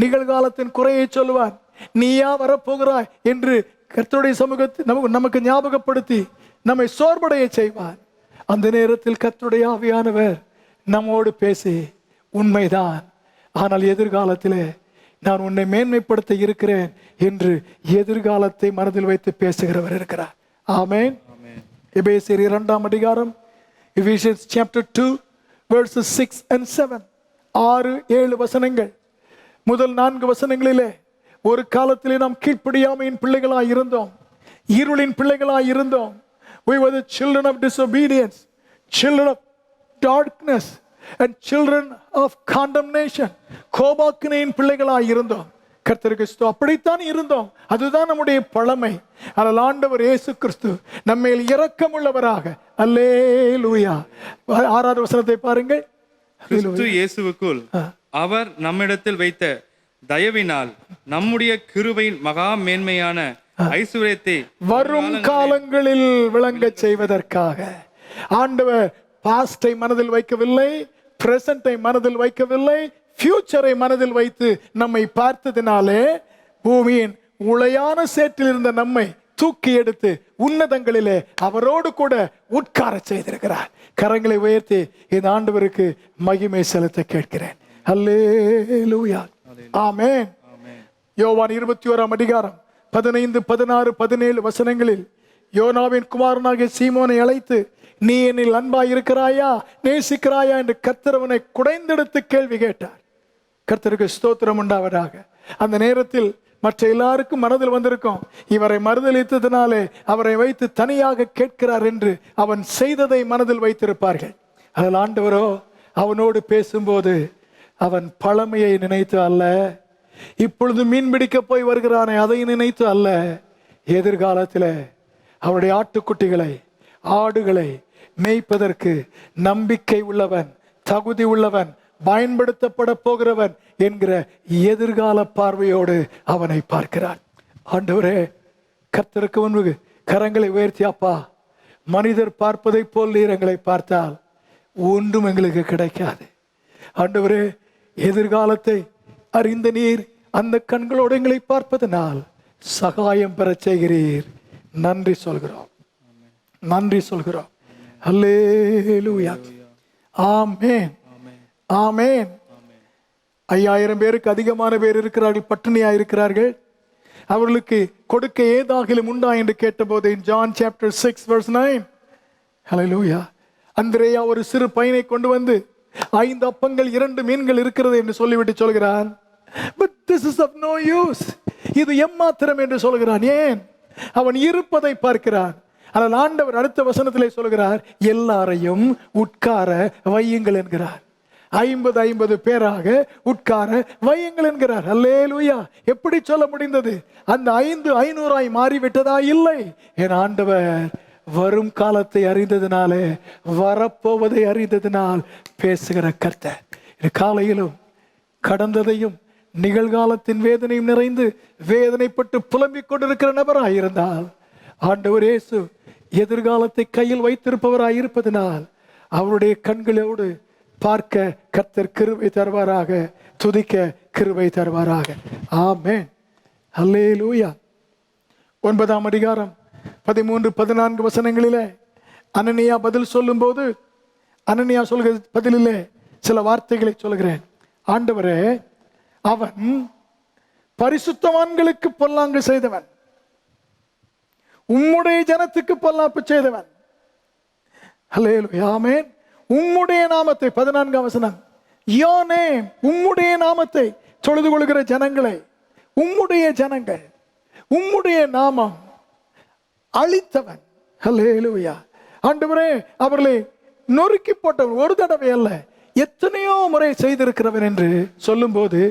[SPEAKER 1] நிகழ்காலத்தின் குறையை சொல்லுவான். நீயா வரப்போகிறாய் என்று கர்த்தருடைய சமூகத்தை நமக்கு ஞாபகப்படுத்தி நம்மை சோர்வடைய செய்வான். அந்த நேரத்தில் கர்த்தருடைய ஆவியானவர் நம்மோடு பேசி, உண்மைதான், ஆனால் எதிர்காலத்திலே நான் உன்னை மேன்மைப்படுத்த இருக்கிறேன் என்று எதிர்காலத்தை மனதில் வைத்து பேசுகிறவர் இருக்கிறார். ஆமென். எபேசியர் 2ஆம் அதிகாரம், Ephesians chapter 2 verses 6 and 7, 6-7 வசனங்கள். முதல் 4 வசனங்களிலே ஒரு காலத்திலே நாம் கீழ்ப்படியாமையின் பிள்ளைகளாய் இருந்தோம், இருளின் பிள்ளைகளாய் இருந்தோம். We were the children of disobedience, children of darkness and children of condemnation. கோபாக்கினையின் பிள்ளைகளாய் இருந்தோம். கர்த்தருக்கு ஸ்தோத்திரம். அப்படித்தான் இருந்தோம், அதுதான் நம்முடைய பழமை. ஆனால் ஆண்டவர் இயேசு கிறிஸ்து நம்மேல் இரக்கமுள்ளவராக, அல்லேலூயா. 6வது வசனத்தை பாருங்கள்.
[SPEAKER 2] கிறிஸ்து இயேசுவுக்குள் அவர் நம்மிடத்தில் வைத்த தயவினால் நம்முடைய கிருபையின் மகா மேன்மையான ஐஸ்வர்யத்தை
[SPEAKER 1] வரும் காலங்களில் விளங்க செய்வதற்காக. ஆண்டவர் பாஸ்டை மனதில் வைக்கவில்லை, பிரசன்டை மனதில் வைக்கவில்லை, ஃபியூச்சரை மனதில் வைத்து நம்மை பார்த்ததினாலே பூமியின் உளையான சேற்றில் இருந்த நம்மை தூக்கி எடுத்து உன்னதங்களிலே அவரோடு கூட உட்கார செய்திருக்கிறார். கரங்களை உயர்த்தி இந்த ஆண்டவருக்கு மகிமை செலுத்த கேட்கிறேன். அல்லேலூயா. ஆமென். யோவான் 21ஆம் அதிகாரம் 15, 16, 17 வசனங்களில் யோனாவின் குமாரனாகிய சீமோனை அழைத்து, நீ என்னில் அன்பாய் இருக்கிறாயா, நேசிக்கிறாயா என்று கர்த்தரவனை குடைந்தெடுத்து கேள்வி கேட்டார். கர்த்தருக்கு ஸ்தோத்திரம் உண்டாவதாக. அந்த நேரத்தில் மற்ற எல்லாருக்கும் மனதில் வந்திருக்கும், இவரை மறுதலித்ததினாலே அவரை வைத்து தனியாக கேட்கிறார் என்று அவன் செய்ததை மனதில் வைத்திருப்பார்கள். அதில் ஆண்டவரோ அவனோடு பேசும்போது அவன் பழமையை நினைத்து அல்ல, இப்பொழுது மீன் பிடிக்க போய் வருகிறானே அதை நினைத்து அல்ல, எதிர்காலத்தில் அவருடைய ஆட்டுக்குட்டிகளை ஆடுகளை மேய்ப்பதற்கு நம்பிக்கை உள்ளவன், தகுதி உள்ளவன், பயன்படுத்தப்பட போகிறவன் என்கிற எதிர்கால பார்வையோடு அவனை பார்க்கிறான். ஆண்டவரே, கர்த்தருக்கு முன்பு கரங்களை உயர்த்தி, அப்பா, மனிதர் பார்ப்பதை போல் நீர் எங்களை பார்த்தால் ஒன்றும் எங்களுக்கு கிடைக்காது. ஆண்டவரே, எதிர்காலத்தை அறிந்த நீர் அந்த கண்களோடு எங்களை பார்ப்பதனால் சகாயம் பெற செய்கிறீர். நன்றி சொல்கிறோம், நன்றி சொல்கிறோம். அல்லேலூயா. ஆமென், ஆமென். 5000 பேருக்கு அதிகமான பேர் இருக்கிறார்கள், பட்டினியா இருக்கிறார்கள். அவர்களுக்கு கொடுக்க ஏதாகிலும் உண்டா என்று கேட்டபோது in John chapter 6 verse 9, ஹல்லேலூயா, அந்திரேயா ஒரு சிறு பையனை கொண்டு வந்து 5 அப்பங்கள் 2 மீன்கள் இருக்கிறது என்று சொல்லிவிட்டு சொல்கிறான், but this is of no use, இது எம்மாத்திரம் என்று சொல்கிறான். ஏன்? அவன் இருப்பதை பார்க்கிறான். ஆனால் ஆண்டவர் அடுத்த வசனத்திலே சொல்கிறார், எல்லாரையும் உட்கார வையுங்கள் என்கிறார். 50 பேராக உட்கார வையுங்கள் என்கிறார். அல்லேலூயா. எப்படி சொல்ல முடிந்தது? அந்த 5 500 மாறிவிட்டதா? இல்லை. என் ஆண்டவர் வரும் காலத்தை அறிந்ததினாலே, வரப்போவதை அறிந்ததினால் பேசுகிற கர்த்தர். இது காலையிலும் கடந்ததையும் நிகழ்காலத்தின் வேதனையும் நிறைந்து வேதனைப்பட்டு புலம்பிக் கொண்டிருக்கிற நபராய் இருந்தால், ஆண்டவர் இயேசு எதிர்காலத்தை கையில் வைத்திருப்பவராய் இருப்பதனால் அவருடைய கண்களோடு பார்க்க கர்த்தர் கிருபை தருவாராக, துதிக்க கிருபை தருவாராக. ஆமென். அல்லேலூயா. 9ஆம் அதிகாரம் 13-14 வசனங்களிலே அனனியா பதில் சொல்லும்போது, அனனியா சொல்கிற பதிலிலே சில வார்த்தைகளை சொல்கிறேன். ஆண்டவரே, அவன் பரிசுத்தவான்களுக்கு பொல்லாங்கு செய்தவன், உம்முடைய ஜனத்துக்கு பொல்லாப்பு செய்தவன். அல்லேலூயா. ஆமென். உம்முடைய நாமத்தை, 14ஆம் வசனம், your name, உம்முடைய நாமத்தை தொழுது கொள்கிற ஜனங்களை, உம்முடைய ஜனங்கள், உம்முடைய நாமம் அழித்தவன். அல்லேலூயா. ஆண்டவரே, அவர்களை நொறுக்கி போட்டவன், ஒரு தடவை அல்ல எத்தனையோ முறை செய்திருக்கிறவன் என்று சொல்லும்போது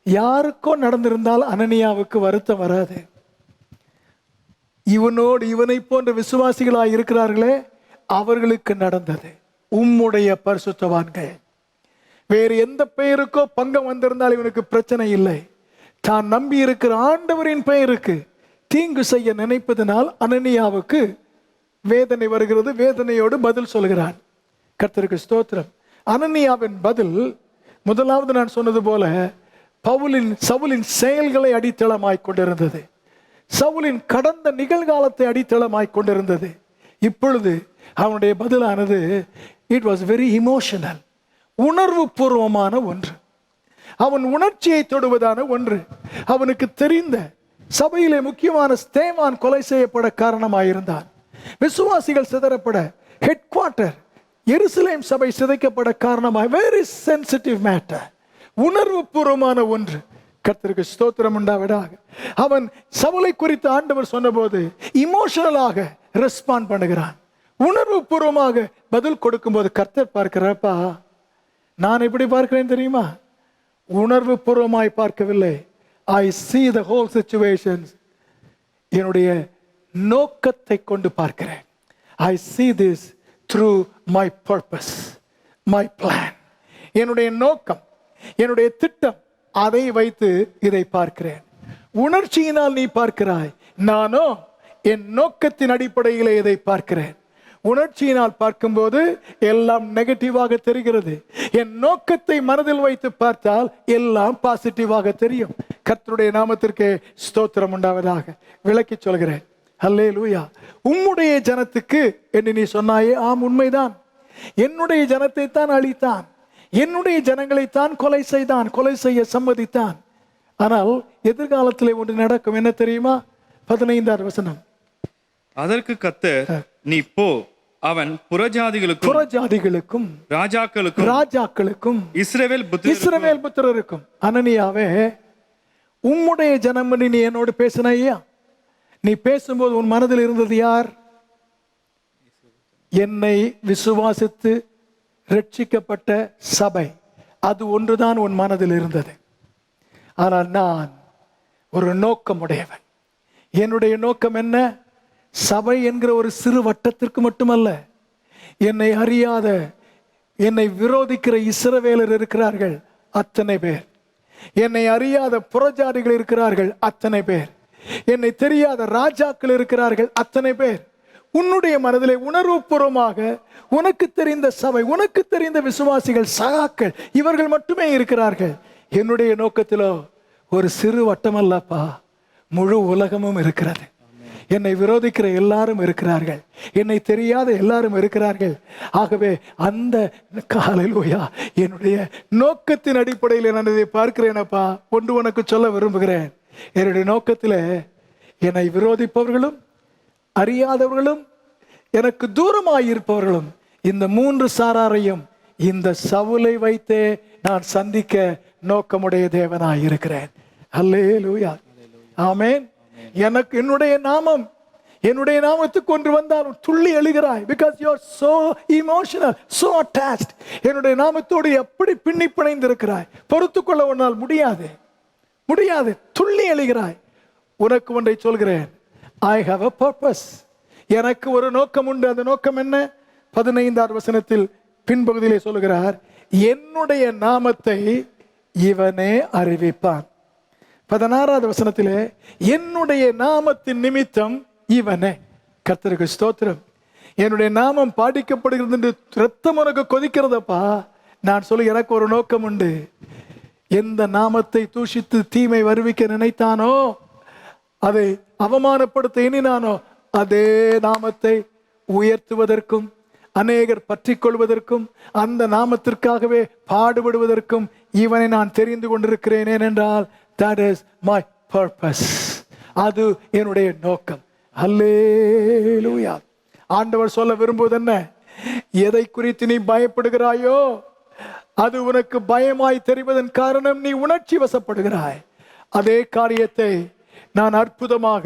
[SPEAKER 1] யாருக்கோ நடந்திருந்தால் அனனியாவுக்கு வருத்தம் வராது. இவனோடு இவனை போன்ற விசுவாசிகளாய் இருக்கிறார்களே, அவர்களுக்கு நடந்தது. உம்முடைய பரிசுத்தவான்கள். வேறு எந்த பெயருக்கோ பங்கம் வந்திருந்தால் இவனுக்கு பிரச்சனை இல்லை. தான் நம்பி இருக்கிற ஆண்டவரின் பெயருக்கு தீங்கு செய்ய நினைப்பதனால் அனனியாவுக்கு வேதனை வருகிறது. வேதனையோடு பதில் சொல்கிறான். கர்த்தருக்கு ஸ்தோத்திரம். அனனியாவின் பதில் முதலாவது நான் சொன்னது போல சவுலின் செயல்களை அடித்தளமாய் கொண்டிருந்தது. சவுலின் கடந்த நிகழ்காலத்தை அடித்தளமாய் கொண்டிருந்தது. இப்பொழுது அவனுடைய பதிலானது இட் வாஸ் வெரி இமோஷனல், உணர்வு பூர்வமான ஒன்று. அவன் உணர்ச்சியை தொடுவதான ஒன்று. அவனுக்கு தெரிந்த சபையிலே முக்கியமான ஸ்தேவான் கொலை செய்யப்பட காரணமாயிருந்தான். விசுவாசிகள் சிதறப்பட, ஹெட் குவார்ட்டர் எருசலேம் சபை சிதைக்கப்பட காரணமாய், வெரி சென்சிட்டிவ் மேட்டர், உணர்வு பூர்வமான ஒன்று. கர்த்தருக்கு ஸ்தோத்திரம் உண்டாவதாக. அவன் சவுலை குறித்து ஆண்டவர் சொன்னபோது இமோஷனலாக ரெஸ்பாண்ட் பண்ணுகிறான். உணர்வு பூர்வமாக பதில் கொடுக்கும்போது கர்த்தர் பார்க்கிறப்பா, நான் எப்படி பார்க்கிறேன் தெரியுமா? உணர்வு பூர்வமாய் பார்க்கவில்லை. I see the whole situation. என்னுடைய நோக்கத்தை கொண்டு பார்க்கிறேன். I see this through my purpose, my plan. என்னுடைய நோக்கம், என்னுடைய திட்டம், அதை வைத்து இதை பார்க்கிறேன். உணர்ச்சியினால் நீ பார்க்கிறாய், நானோ என் நோக்கத்தின் அடிப்படையில் இதை பார்க்கிறேன். உணர்ச்சியினால் பார்க்கும்போது எல்லாம் நெகட்டிவாக தெரிகிறது. என் நோக்கத்தை மனதில் வைத்து பார்த்தால் எல்லாம் பாசிட்டிவாக தெரியும். கர்த்தருடைய நாமத்திற்கு ஸ்தோத்திரம் உண்டாவதாக. விளக்கி சொல்கிறேன். அல்லேலூயா. உம்முடைய ஜனத்துக்கு என்று நீ சொன்னாயே, ஆம் உண்மைதான். என்னுடைய ஜனத்தை தான் அழித்தான், என்னுடைய ஜனங்களைத்தான் கொலை செய்தான், கொலை செய்ய சம்மதித்தான். ஆனால் எதிர்காலத்தில் ஒன்று நடக்கும். என்ன தெரியுமா? 15ஆம் வசனம்.
[SPEAKER 2] அதற்கு கர்த்தர், நீ போ, அவன் புறஜாதிகளுக்கும் ராஜாக்களுக்கும் இஸ்ரவேல் புத்திரருக்கும். அனனியாவே, உம்முடைய ஜனம் நீ என்னோடு பேசினாயா? நீ பேசும்போது உன் மனதில் இருந்தது யார்? என்னை விசுவாசித்து ரட்சிக்கப்பட்ட சபை, அது ஒன்றுதான் உன் மனதில் இருந்தது. ஆனால் நான் ஒரு நோக்கம் உடையவன். என்னுடைய நோக்கம் என்ன? சபை என்கிற ஒரு சிறு வட்டத்திற்கு மட்டுமல்ல, என்னை அறியாத, என்னை விரோதிக்கிற இஸ்ரவேலர் இருக்கிறார்கள், அத்தனை பேர். என்னை அறியாத புறஜாதிகள் இருக்கிறார்கள், அத்தனை பேர். என்னை தெரியாத ராஜாக்கள் இருக்கிறார்கள், அத்தனை பேர். உன்னுடைய மனதிலே உணர்வுபூர்வமாக உனக்கு தெரிந்த சபை, உனக்கு தெரிந்த விசுவாசிகள், சகாக்கள், இவர்கள் மட்டுமே இருக்கிறார்கள். என்னுடைய நோக்கத்திலோ ஒரு சிறு வட்டம் அல்லப்பா, முழு உலகமும் இருக்கிறது. என்னை விரோதிக்கிற எல்லாரும் இருக்கிறார்கள், என்னை தெரியாத எல்லாரும் இருக்கிறார்கள். ஆகவே அந்த ஹல்லேலூயா, என்னுடைய நோக்கத்தின் அடிப்படையில் நான் இதை பார்க்கிறேனப்பா. ஒன்று உனக்கு சொல்ல விரும்புகிறேன். என்னுடைய நோக்கத்தில் என்னை விரோதிப்பவர்களும், அறியாதவர்களும், எனக்கு தூரமாயிருப்பவர்களும், இந்த 3 சாராரையும் இந்த சவுலை வைத்தே நான் சந்திக்க நோக்கமுடைய தேவனாய் இருக்கிறேன். அல்லேலூயா. ஆமென். எனக்கு என்னுடைய நாமத்துக்கு ஒன்று வந்தாலும் துள்ளி எழுகிறாய். Because you are so emotional, so attached. என்னுடைய நாமத்தோடு எப்படி பின்னி பிணைந்து இருக்கிறாய், பொறுத்துக்கொள்ள உன்னால் முடியாது. துள்ளி எழுகிறாய். உனக்கு ஒன்றை சொல்கிறேன். I have a purpose. எனக்கு ஒரு நோக்கம் உண்டு. அந்த நோக்கம் என்ன? 15ஆம் வசனத்தில் பின்பகுதியிலே சொல்கிறார், என்னுடைய நாமத்தை இவனே அறிவிப்பான். 16ஆம் வசனத்திலே, என்னுடைய நாமத்தின் நிமித்தம் இவனே. கர்த்தருக்கு ஸ்தோத்திரம்.
[SPEAKER 1] என்னுடைய நாமம் பாடிக்கப்படுகிறது என்று ரத்தம் உனக்கு கொதிக்கிறதப்பா. நான் சொல்லி எனக்கு ஒரு நோக்கம் உண்டு. எந்த நாமத்தை தூஷித்து தீமை வருவிக்க நினைத்தானோ, அதை அவமானப்படுத்த எண்ணினானோ, அதே நாமத்தை உயர்த்துவதற்கும் அநேகர் பற்றி கொள்வதற்கும் அந்த நாமத்திற்காகவே பாடுபடுவதற்கும் இவனை நான் தெரிந்து கொண்டிருக்கிறேன். ஏனென்றால் that is my purpose. அது என்னுடைய நோக்கம். அல்லேலூயா. ஆண்டவர் சொல்ல விரும்புவது என்ன? எதை குறித்து நீ பயப்படுகிறாயோ அது உனக்கு பயமாய் தெரிவதன் காரணம் நீ உணர்ச்சி வசப்படுகிறாய். அதே காரியத்தை நான் அற்புதமாக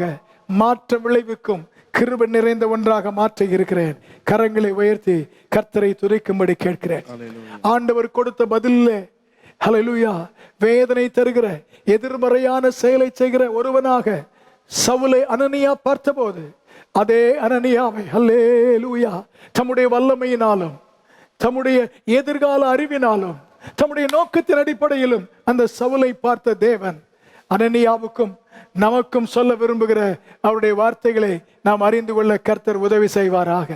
[SPEAKER 1] மாற்ற விளைவிக்கும் கிருபை நிறைந்த ஒன்றாக மாற்ற இருக்கிறேன். கரங்களை உயர்த்தி கர்த்தரை துதிக்கும்படி கேட்கிறேன். ஆண்டவர் கொடுத்த பதிலே ஹல்லேலூயா, வேதனை தருகிற எதிர்மறையான செயலை செய்கிற ஒருவனாக சவுலை அனனியா பார்த்தபோது, அதே அனனியாவை ஹல்லேலூயா தம்முடைய வல்லமையினாலும் தம்முடைய எதிர்கால அறிவினாலும் தம்முடைய நோக்கத்தின் அடிப்படையிலும் அந்த சவுலை பார்த்த தேவன் அனனியாவுக்கும் நமக்கும் சொல்ல விரும்புகிற அவருடைய வார்த்தைகளை நாம் அறிந்து கொள்ள கர்த்தர் உதவி செய்வாராக.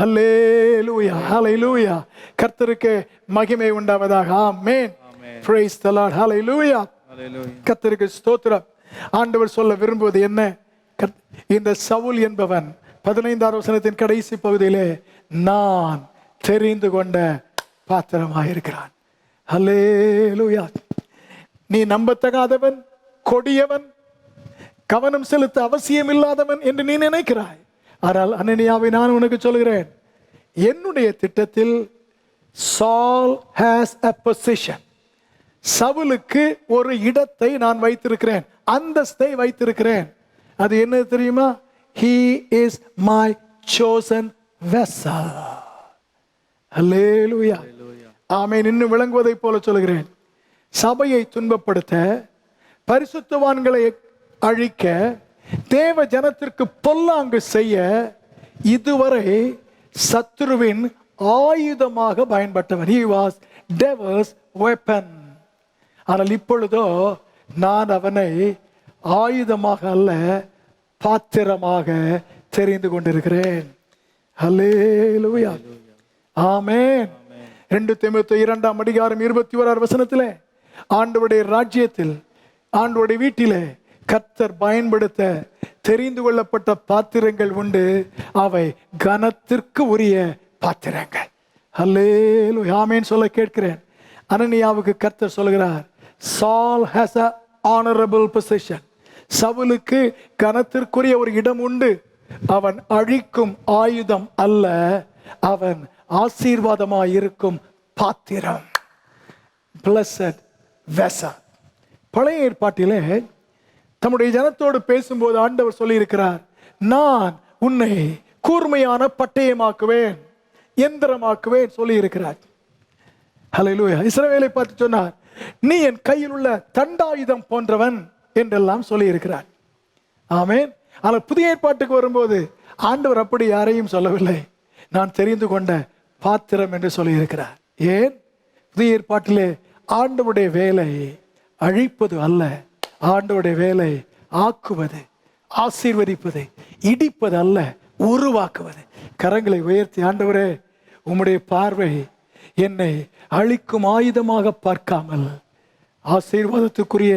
[SPEAKER 1] அல்லேலூயா, ஹல்லேலூயா. கர்த்தருக்கு மகிமை உண்டாவதாக. ஆமென். Praise the Lord. Hallelujah. கர்த்தருக்கு ஸ்தோத்திரம். ஆண்டவர் சொல்ல விரும்புவது என்ன? இந்த சவுல் என்பவன் 15ஆம் வசனத்தின் கடைசி பகுதியிலே நான் தெரிந்து கொண்ட பாத்திரமாயிருக்கிறான். ஹல்லேலூயா. நீ நம்பத்தகாதவன், கொடியவன், கவனம் செலுத்த அவசியம் இல்லாதவன் என்று நீ நினைக்கிறாய். ஆனால் அனனியாவை நான் உனக்கு சொல்கிறேன், என்னுடைய திட்டத்தில் Saul has a position. சவுலுக்கு ஒரு இடத்தை நான் வைத்திருக்கிறேன், அந்தஸ்தை வைத்திருக்கிறேன். அது என்ன தெரியுமா? He is my chosen vessel. அல்லேலூயா. ஆமென். இன்னும் விளங்குவதை போல சொல்கிறேன். சபையை துன்பப்படுத்த, பரிசுத்தவான்களை அழிக்க, தேவ ஜனத்திற்கு பொல்லாங்கு செய்ய இதுவரை சத்துருவின் ஆயுதமாக பயன்பட்டவன். He was devil's weapon. ஆனால் இப்பொழுதோ நான் அவனை ஆயுதமாக அல்ல, பாத்திரமாக தெரிந்து கொண்டிருக்கிறேன். ஹல்லேலூயா. ஆமென். 2 தீமோத்தேயு 2ஆம் அதிகாரம் 21ஆம் வசனத்திலே ஆண்டவருடைய ராஜ்யத்தில், ஆண்டவருடைய வீட்டிலே கர்த்தர் பயன்படுத்த தெரிந்து கொள்ளப்பட்ட பாத்திரங்கள் உண்டு. அவை கனத்திற்கு உரிய பாத்திரங்கள். ஹல்லேலூயா. ஆமென் சொல்ல கேட்கிறேன். அனனியாவுக்கு கர்த்தர் சொல்கிறார், Saul has a honorable position. சவுலுக்கு கனத்திற்குரிய ஒரு இடம் உண்டு. அவன் அழிக்கும் ஆயுதம் அல்ல, அவன் ஆசீர்வாதமாய் இருக்கும் பாத்திரம். Blessed vessel. பழைய ஏற்பாட்டிலே தம்முடைய ஜனத்தோடு பேசும்போது ஆண்டவர் சொல்லி இருக்கிறார், நான் உன்னை கூர்மையான பட்டயமாக்குவேன், எந்திரமாக்குவேன் சொல்லி இருக்கிறார். ஹல்லேலூயா. இஸ்ரவேலை பார்த்து சொன்னார், நீ என் கையில் உள்ள தண்டாயுதம் போன்றவன் என்றெல்லாம் சொல்லி இருக்கிறார். ஆமென். ஆனால் புதிய ஏற்பாட்டுக்கு வரும்போது ஆண்டவர் அப்படி யாரையும் சொல்லவில்லை, நான் தெரிந்து கொண்ட பாத்திரம் என்று சொல்லி இருக்கிறார். ஏன்? புதிய ஏற்பாட்டிலே ஆண்டவருடைய வேலை அழிப்பது அல்ல, ஆண்டவருடைய வேலை ஆக்குவது, ஆசீர்வதிப்பது, இடிப்பது அல்ல, உருவாக்குவது. கரங்களை உயர்த்தி, ஆண்டவரே உம்முடைய பார்வை என்னை அழிக்கும் ஆயுதமாக பார்க்காமல் ஆசீர்வாதத்துக்குரிய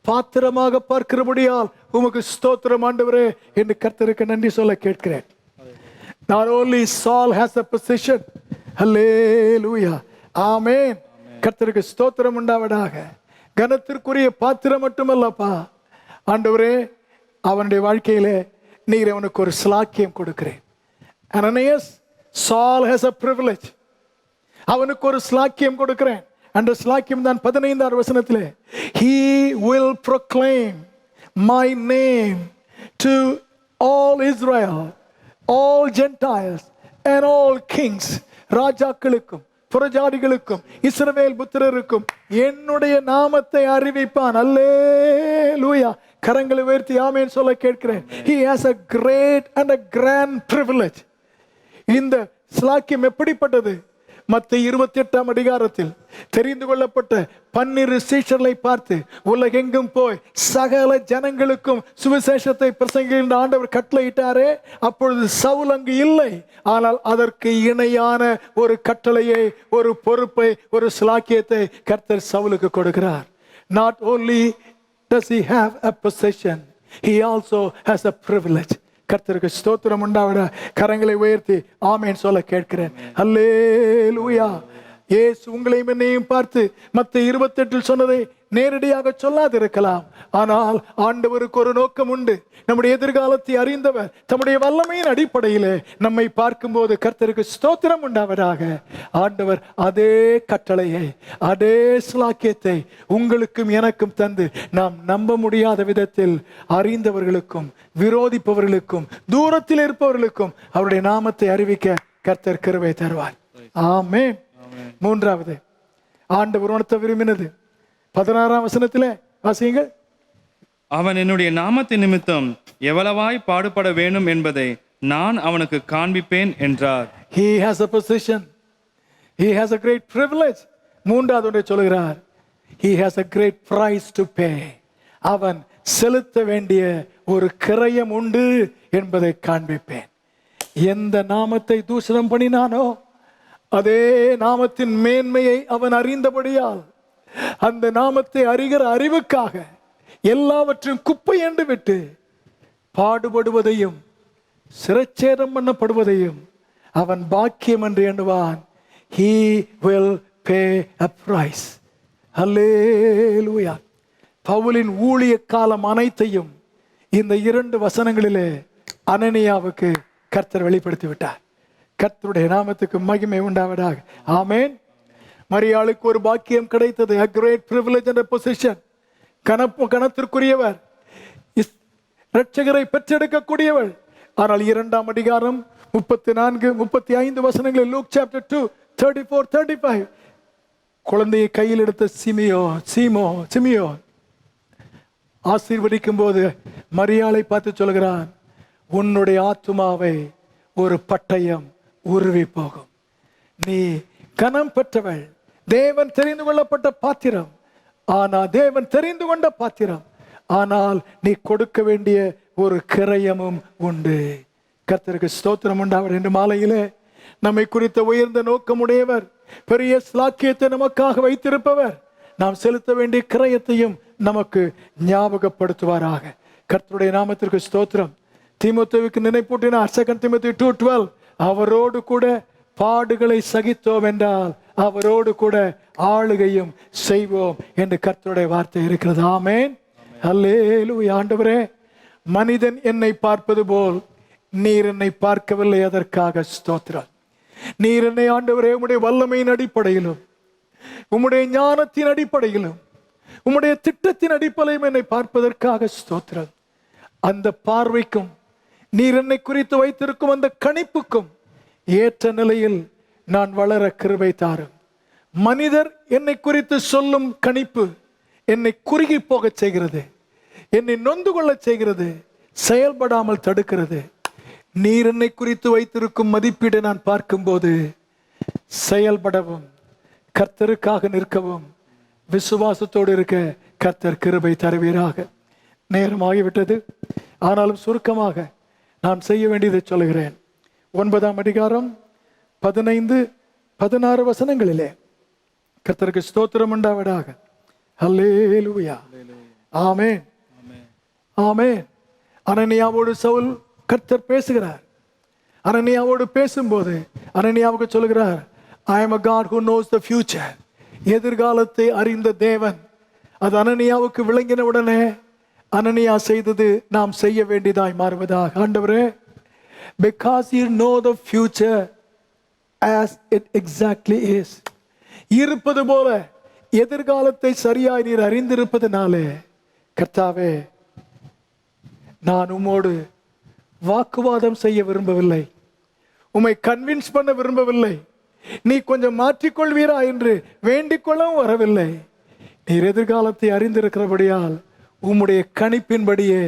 [SPEAKER 1] பாத்திரமாக பார்க்கிறபடியால் உமக்கு ஸ்தோத்திரம் ஆண்டவரே என்று கர்த்தருக்கு நன்றி சொல்ல கேட்கிறேன். Not only Saul has a position. Hallelujah. Amen. கர்த்தருக்கு ஸ்தோத்திரம் உண்டாவதாக. கனத்திற்குரிய பாத்திரம் மட்டுமல்லப்பா ஆண்டவரே, அவனுடைய வாழ்க்கையிலே நீர் அவனுக்கு ஒரு ஸ்லாக்கியம் கொடுக்கிறேன். Ananias, Saul has a privilege. அவனுக்கு ஒரு ஸ்லாக்கியம் கொடுக்கிறேன். அந்த ஸ்லாக்கியம் தான் 15ஆம் வசனத்திலே, he will proclaim my name to all Israel, all Gentiles and all kings. ராஜாக்களுக்கும் புறஜாதிகளுக்கும் இஸ்ரவேல் புத்திரருக்கும் என்னுடைய நாமத்தை அறிவிப்பான். அல்லேலூயா. கரங்களை உயர்த்தி ஆமென் சொல்ல கேட்கிறேன். he has a great and a grand privilege. இந்த ஸ்லாக்கியம் எப்படிப்பட்டது? மத்தேயு 28ஆம் அதிகாரத்தில் தெரிந்து கொள்ளப்பட்ட 12 சீஷர்களை பார்த்து உலகெங்கும் போய் சகல ஜனங்களுக்கும் சுவிசேஷத்தை பிரசங்கிக்கின்ற ஆண்டவர் கட்டளையிட்டாரே. அப்பொழுது சவுல் அங்கு இல்லை. ஆனால் அதற்கு இணையான ஒரு கட்டளையை, ஒரு பொறுப்பை, ஒரு ஸ்லாக்கியத்தை கர்த்தர் சவுலுக்கு கொடுக்கிறார். Not only does he have a possession, he also has a privilege. கர்த்தருக்கு ஸ்தோத்திரம் உண்டாவதா. கரங்களை உயர்த்தி ஆமென் சொல்ல கேட்கிறேன். அல்லேலூயா. இயேசு உங்களையும் என்னையும் பார்த்து மத்தேயு 28 சொன்னதை நேரடியாக சொல்லாதிருக்கலாம். ஆனால் ஆண்டவருக்கு ஒரு நோக்கம் உண்டு. நம்முடைய எதிர்காலத்தை அறிந்தவர் தம்முடைய வல்லமையின் அடிப்படையிலே நம்மை பார்க்கும்போது கர்த்தருக்கு ஸ்தோத்திரம் உண்டாவதாக. ஆண்டவர் அதே கட்டளையை, அதே ஸ்லாக்கியத்தை உங்களுக்கும் எனக்கும் தந்து நாம் நம்ப முடியாத விதத்தில் அறிந்தவர்களுக்கும் விரோதிப்பவர்களுக்கும் தூரத்தில் இருப்பவர்களுக்கும் அவருடைய நாமத்தை அறிவிக்க கர்த்தர் கிருபை தருவார். ஆமென். மூன்றாவது ஆண்டவர் உணர்த்த விரும்பினது 16ஆம் வசனத்திலே வாசியுங்கள்.
[SPEAKER 2] அவன் என்னுடைய நாமத்தின் நிமித்தம் எவ்வளவாய் பாடுபட வேண்டும் என்பதை நான் அவனுக்கு காண்பிப்பேன் என்றார்.
[SPEAKER 1] He has a position. He has a great privilege. மூன்றாவது ஒன்றை சொல்கிறார். He has a great price to pay. அவன் செலுத்த வேண்டிய ஒரு கிரயம் உண்டு என்பதை காண்பிப்பேன். எந்த நாமத்தை தூஷணம் பண்ணினானோ அதே நாமத்தின் மேன்மையை அவன் அறிந்தபடியால் அந்த நாமத்தை அறிகிற அறிவுக்காக எல்லாவற்றையும் குப்பை என்று விட்டு பாடுபடுவதையும் சிரச்சேதம் பண்ணப்படுவதையும் அவன் பாக்கியம் என்று எண்ணுவான். He will pay a price. Hallelujah. பவுலின் ஊழிய காலம் அனைத்தையும் இந்த 2 வசனங்களிலே அனனியாவுக்கு கர்த்தர் வெளிப்படுத்தி விட்டார். கர்த்தருடைய நாமத்துக்கு மகிமை உண்டாவதாக. ஆமென். மரியாளுக்கு ஒரு பாக்கியம் கிடைத்தது. a great privilege and a position. கணத்திற்குரியவர், இரட்சகரை பெற்றெடுக்கக்கூடியவள். ஆனால் 2ஆம் அதிகாரம் 34, 35 வசனங்களில் லூக் சாப்டர் 2 34, 35 குழந்தையை கையில் எடுத்த சிமியோன் ஆசீர்வதிக்கும் போது மரியாளை பார்த்து சொல்கிறான், உன்னுடைய ஆத்துமாவை ஒரு பட்டயம் உருவி போகும். நீ கனம் பெற்றவள், தேவன் தெரிந்து கொள்ளப்பட்ட பாத்திரம். தேவன் தெரிந்து கொண்ட பாத்திரம். ஆனால் நீ கொடுக்க வேண்டிய ஒரு கிரயமும் உண்டு. கர்த்தருக்கு ஸ்தோத்திரம் உண்டாவர். என்று மாலையிலே நம்மை குறித்த உயர்ந்த நோக்கமுடையவர், பெரிய ஸ்லாக்கியத்தை நமக்காக வைத்திருப்பவர், நாம் செலுத்த வேண்டிய கிரயத்தையும் நமக்கு ஞாபகப்படுத்துவாராக. கர்த்தருடைய நாமத்திற்கு ஸ்தோத்திரம். தீமோத்தேயுவுக்கு நினைப்பூட்டினார். 2 தீமோத்தேயு 2:12 அவரோடு கூட பாடுகளை சகித்தோம் என்றால் அவரோடு கூட ஆளுகையும் செய்வோம் என்று கர்த்தருடைய வார்த்தை இருக்கிறது. ஆமென். அல்லேலூயா. ஆண்டவரே, மனிதன் என்னை பார்ப்பது போல் நீர் என்னை பார்க்கவில்லை, அதற்காக ஸ்தோத்திரம். நீர் என்னை ஆண்டவரே உம்முடைய வல்லமையின் அடிப்படையிலும் உம்முடைய ஞானத்தின் அடிப்படையிலும் உம்முடைய திட்டத்தின் அடிப்படையிலும் என்னை பார்ப்பதற்காக ஸ்தோத்திரம். அந்த பார்வைக்கும் நீர் என்னை குறித்து வைத்திருக்கும் அந்த கணிப்புக்கும் ஏற்ற நிலையில் நான் வளர கிருபை தாரும். மனிதர் என்னை குறித்து சொல்லும் கணிப்பு என்னை குறுகி போக செய்கிறது, என்னை நொந்து கொள்ள செய்கிறது, செயல்படாமல் தடுக்கிறது. நீர் என்னை குறித்து வைத்திருக்கும் மதிப்பீட்டை நான் பார்க்கும்போது செயல்படவும் கர்த்தருக்காக நிற்கவும் விசுவாசத்தோடு இருக்க கர்த்தர் கிருபை தருவீராக. நேரமாகிவிட்டது, ஆனாலும் சுருக்கமாக நான் செய்ய வேண்டியதை சொல்கிறேன். 9ஆம் அதிகாரம் 15, 16 வசனங்களிலே கர்த்தருக்கு ஸ்தோத்திரம் உண்டாவதாக. அல்லேலூயா. ஆமென். ஆமென். அனனியாவோடு சவுல் கர்த்தர் பேசுகிறார். அனனியாவோடு பேசும்போது அனனியாவுக்கு சொல்கிறார், I am a God who knows the future. எதிர்காலத்தை அறிந்த தேவன். அது அனனியாவுக்கு விளங்கின உடனே அனனியா செய்தது நாம் செய்ய வேண்டியதாய் மாறுவதாக. ஆண்டவரே, because you know the future as it exactly is, இருப்பது போல எதிர்காலத்தை சரியாய் நீர் அறிந்திருப்பதனாலே கர்த்தாவே, நான் உம்மோடு வாக்குவாதம் செய்ய விரும்பவில்லை, உம்மை கன்வின்ஸ் பண்ண விரும்பவில்லை, நீ கொஞ்சம் மாற்றிக்கொள்வீரா என்று வேண்டிக் கொள்ளவும் வரவில்லை. நீர் எதிர்காலத்தை அறிந்திருக்கிறபடியால் உம்முடைய கணிப்பின்படியே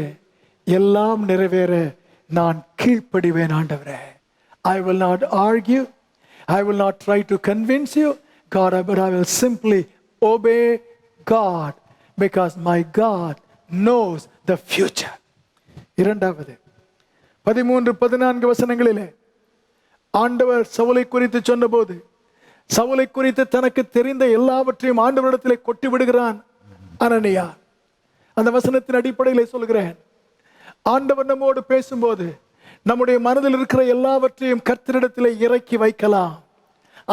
[SPEAKER 1] எல்லாம் நிறைவேற நான் கீழ்ப்படிவேன். ஆண்டவரே, I will not argue, I will not try to convince you, God, but I will simply obey God because my God knows the future. இரண்டாவது 13-14 வசனங்களிலே ஆண்டவர் சவுலை குறித்து சொன்னபோது, சவுலை குறித்து தனக்கு தெரிந்த எல்லாவற்றையும் ஆண்டவரிடத்திலே கொட்டி விடுகிறான் அனனியா. அந்த வசனத்தின் அடிப்படையிலே சொல்கிறேன், ஆண்டவர் நம்மோடு பேசும்போது நம்முடைய மனதில் இருக்கிற எல்லாவற்றையும் கர்த்தரிடத்திலே இறக்கி வைக்கலாம்,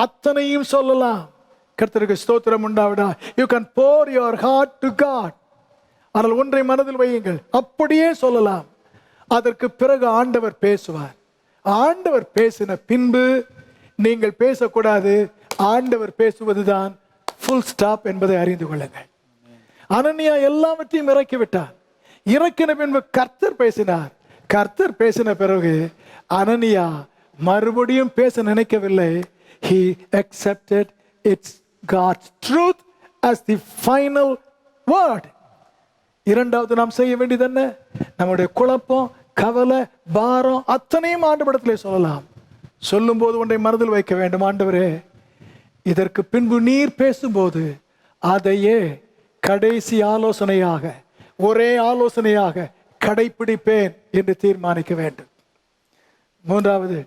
[SPEAKER 1] அத்தனையும் சொல்லலாம். கர்த்தருக்கு ஸ்தோத்திரம் உண்டாவிடா. You can pour your heart to God. ஆனால் ஒன்றை மனதில் வையுங்கள், அப்படியே சொல்லலாம். அதற்கு பிறகு ஆண்டவர் பேசுவார். ஆண்டவர் பேசின பின்பு நீங்கள் பேசக்கூடாது. ஆண்டவர் பேசுவதுதான் ஃபுல் ஸ்டாப் என்பதை அறிந்து கொள்ளுங்கள். அனனியா எல்லாவற்றையும் இறக்கி விட்டார். இறக்கின பின்பு கர்த்தர் பேசினார். கர்த்தர் பேசின பிறகு அனனியா மறுபடியும் பேச நினைக்கவில்லை. He accepted it's God's truth as the final word. இரண்டாவது நாம் செய்ய வேண்டியது என்ன? நம்முடைய குழப்பம், கவலை, பாரம் அத்தனையும் ஆண்டவரிடத்திலே சொல்லலாம். சொல்லும் போது ஒன்றை மனதில் வைக்க வேண்டும், ஆண்டவரே, இதற்கு பின்பு நீர் பேசும்போது அதையே கடைசி ஆலோசனையாக, ஒரே ஆலோசனையாக கடைபிடிப்பேன் என்று தீர்மானிக்க வேண்டும். மூன்றாவது,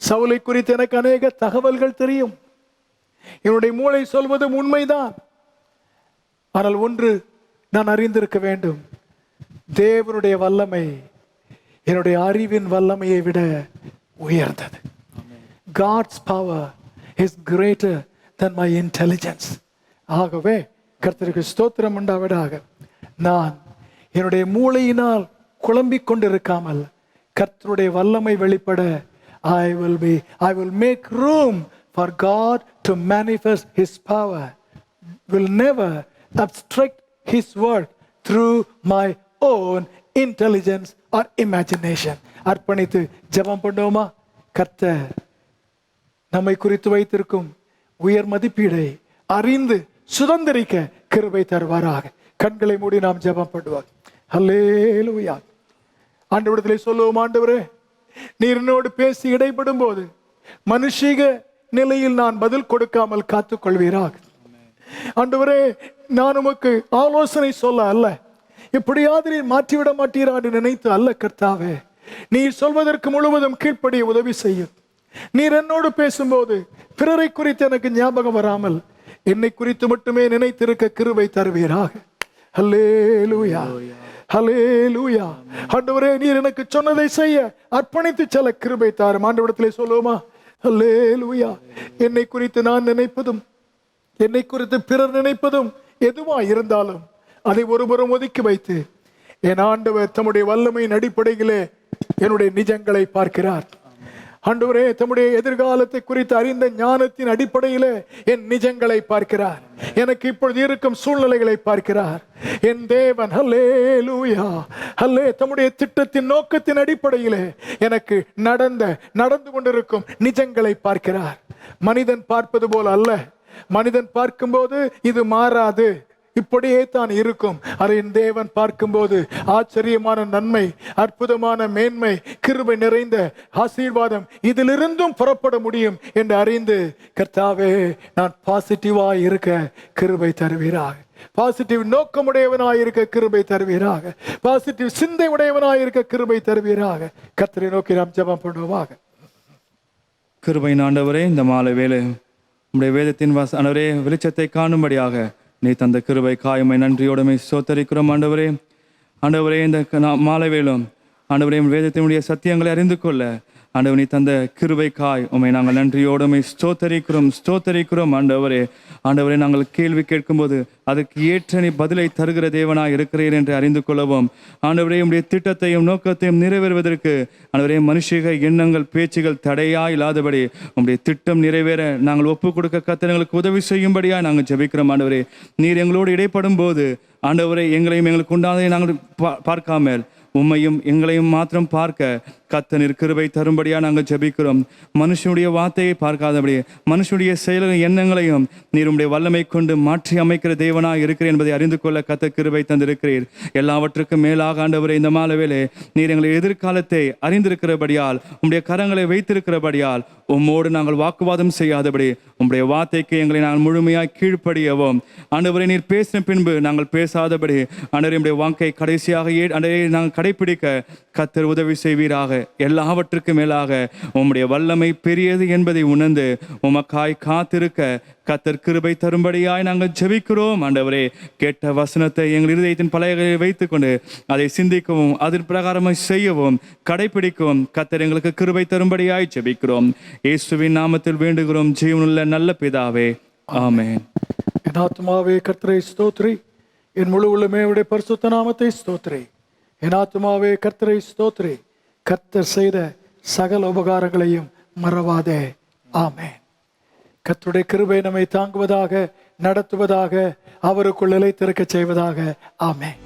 [SPEAKER 1] சவுலை குறித்து எனக்கு அநேக தகவல்கள் தெரியும். என்னுடைய மூளை சொல்வதும் உண்மைதான். ஆனால் ஒன்று நான் அறிந்திருக்க வேண்டும், தேவனுடைய வல்லமை என்னுடைய அறிவின் வல்லமையை விட உயர்ந்தது. God's power is greater than my intelligence. ஆகவே கர்த்தருக்கு ஸ்தோத்திரம் உண்டாவதாக. நான் என்னுடைய மூளையினால் குழம்பிக் கொண்டிருக்காமல் கர்த்தருடைய வல்லமை வெளிப்பட I will make room for God to manifest His power. Will never obstruct His word through my own intelligence or imagination. அர்ப்பணித்து ஜெபம் பண்ணுவோமா? கர்த்தர் நம்மை குறித்து வைத்திருக்கும் உயர் மதிப்பீடை அறிந்து சுதந்திரிக்க கிருபை தருவாராக. கண்களை மூடி நாம் ஜெபம் பண்ணுவோம். ஹல்லேலூயா. ஆண்டவரிடத்திலே சொல்லுவோம், ஆண்டவரே, நீர் என்னோடு பேசி இடைப்படும் போது மனுஷீக நிலையில் நான் பதில் கொடுக்காமல் காத்துக் கொள்வீராக. ஆண்டவரே, நான் உமக்கு ஆலோசனை சொல்ல அல்ல, எப்படியாவது நீர் மாற்றிவிட மாட்டீரா என்று நினைத்து அல்ல கர்த்தாவே, நீர் சொல்வதற்கு முழுவதும் கீழ்ப்படிய உதவி செய்யும். நீர் என்னோடு பேசும்போது பிறரை குறித்து எனக்கு ஞாபகம் வராமல் என்னை குறித்து மட்டுமே நினைத்திருக்க கிருபை தருவீராக. ஹல்லேலூயா, ஹல்லேலூயா. ஆண்டவரே, நீர் எனக்கு சொன்னதை செய்ய அர்ப்பணித்து செல்ல கிருபை தாரும். ஆண்டவரிடத்திலே சொல்லுவோமா? ஹல்லேலூயா. என்னை குறித்து நான் நினைப்பதும் என்னை குறித்து பிறர் நினைப்பதும் எதுவா இருந்தாலும் அதை ஒருபுறம் ஒதுக்கி வைத்து என் ஆண்டவர் தம்முடைய வல்லமையின் அடிப்படையிலே என்னுடைய நிஜங்களை பார்க்கிறார். ஆண்டவரே, தம்முடைய எதிர்காலத்தை குறித்து அறிந்த ஞானத்தின் அடிப்படையிலே என் நிஜங்களை பார்க்கிறார். எனக்கு இப்பொழுது இருக்கும் சூழ்நிலைகளை பார்க்கிறார். என் தேவன் ஹல்லேலூயா, ஹல்லே, தம்முடைய திட்டத்தின் நோக்கத்தின் அடிப்படையிலே எனக்கு நடந்து கொண்டிருக்கும் நிஜங்களை பார்க்கிறார். மனிதன் பார்ப்பது போல அல்ல. மனிதன் பார்க்கும்போது இது மாறாது, இப்படியே தான் இருக்கும். அதை என் தேவன் பார்க்கும்போது ஆச்சரியமான நன்மை, அற்புதமான மேன்மை, கிருபை நிறைந்த ஆசீர்வாதம் இதிலிருந்தும் புறப்பட முடியும் என்று அறிந்து, கர்த்தாவே, நான் பாசிட்டிவா இருக்க கிருபை தருவீராக. பாசிட்டிவ் நோக்கமுடையவனாய் இருக்க கிருபை தருவீராக. பாசிட்டிவ் சிந்தை உடையவனாய் இருக்க கிருபை தருவீராக. கர்த்தரை நோக்கி நாம் ஜெபம் பண்ணுவோமாக.
[SPEAKER 2] கிருபையின் ஆண்டவரே, இந்த மாலை வேளை உம்முடைய வேதத்தின் ஆண்டவரே வெளிச்சத்தை காணும்படியாக நீ தந்த கிருபை காயமை நன்றியோடுமை சோத்தரிக்கிறோம். ஆண்டவரே, ஆண்டவரே, இந்த மாலை வேளும் ஆண்டவரே வேதத்தினுடைய சத்தியங்களை அறிந்து கொள்ள ஆண்டவர் நீ தந்த கிருபை காய் உண்மை நாங்கள் நன்றியோடுமை ஸ்தோத்தரிக்கிறோம். ஆண்டவரே, நாங்கள் கேள்வி கேட்கும்போது அதற்கு ஏற்ற நீ பதிலை தருகிற தேவனாய் இருக்கிறீர் என்று அறிந்து கொள்ளவும், ஆண்டவரே, உம்முடைய திட்டத்தையும் நோக்கத்தையும் நிறைவேறுவதற்கு ஆண்டவரே மனுஷிக எண்ணங்கள் பேச்சுகள் தடையா இல்லாதபடி உம்முடைய திட்டம் நிறைவேற நாங்கள் ஒப்பு கொடுக்க கர்த்தர்களுக்கு உதவி செய்யும்படியா நாங்கள் ஜெபிக்கிறோம். ஆண்டவரே, நீர் எங்களோடு இடைப்படும் போது ஆண்டவரே எங்களையும் எங்களுக்கு உண்டானதை நாங்கள் பார்க்காமல் உம்மையும் எங்களையும் மாத்திரம் பார்க்க கர்த்தர் கிருபை தரும்படியா நாங்கள் ஜெபிக்கிறோம். மனுஷனுடைய வார்த்தையை பார்க்காதபடி மனுஷனுடைய செயல்கள் எண்ணங்களையும் நீர் உம்முடைய வல்லமை கொண்டு மாற்றி அமைக்கிற தேவனாக இருக்கிறேன் என்பதை அறிந்து கொள்ள கர்த்தர் கிருபை தந்திருக்கிறீர். எல்லாவற்றுக்கும் மேலாக ஆண்டவரே, இந்த மாலவேளை நீர் எங்களை எதிர்காலத்தை அறிந்திருக்கிறபடியால், உம்முடைய கரங்களை வைத்திருக்கிறபடியால் உம்மோடு நாங்கள் வாக்குவாதம் செய்யாதபடி உம்முடைய வார்த்தைக்கு எங்களை நாங்கள் முழுமையாக கீழ்ப்படியவும், ஆண்டவரை நீர் பேசின பின்பு நாங்கள் பேசாதபடி ஆண்டவரே உம்முடைய வாக்கை கடைசியாக நாங்கள் கடைபிடிக்க கர்த்தர் உதவி செய்வீராக. எல்லாவற்றுக்கும் மேலாக உம்முடைய வல்லமை பெரியது என்பதை உணர்ந்து உமக்காய் காத்திருக்க கர்த்தர் கிருபை தரும்படியாய் நாங்கள் ஜெபிக்கிறோம். ஆண்டவரே, கேட்ட வசனத்தை எங்கள் இருதயத்தின் பலகைகளில் வைத்துக்கொண்டு அதை சிந்திக்கவும் அதன் பிரகாரமாக செய்யவும் கடைபிடிக்கவும் கர்த்தர் எங்களுக்கு கிருபை தரும்படியாய் ஜெபிக்கிறோம். இயேசுவின் நாமத்தில் வேண்டுகிறோம் ஜீவனுள்ள நல்ல பிதாவே, ஆமென்.
[SPEAKER 1] என் ஆத்துமாவே கர்த்தரை ஸ்தோத்ரி, என் முழு உள்ளமே அவருடைய பரிசுத்த நாமத்தை ஸ்தோத்ரி. என் ஆத்துமாவே கர்த்தரை ஸ்தோத்ரி, கர்த்தர் செய்த சகல உபகாரங்களையும் மறவாதே. ஆமென். கர்த்தருடைய கிருபை நம்மை தாங்குவதாக, நடத்துவதாக, அவருக்குள் நிலைத்திருக்க செய்வதாக. ஆமென்.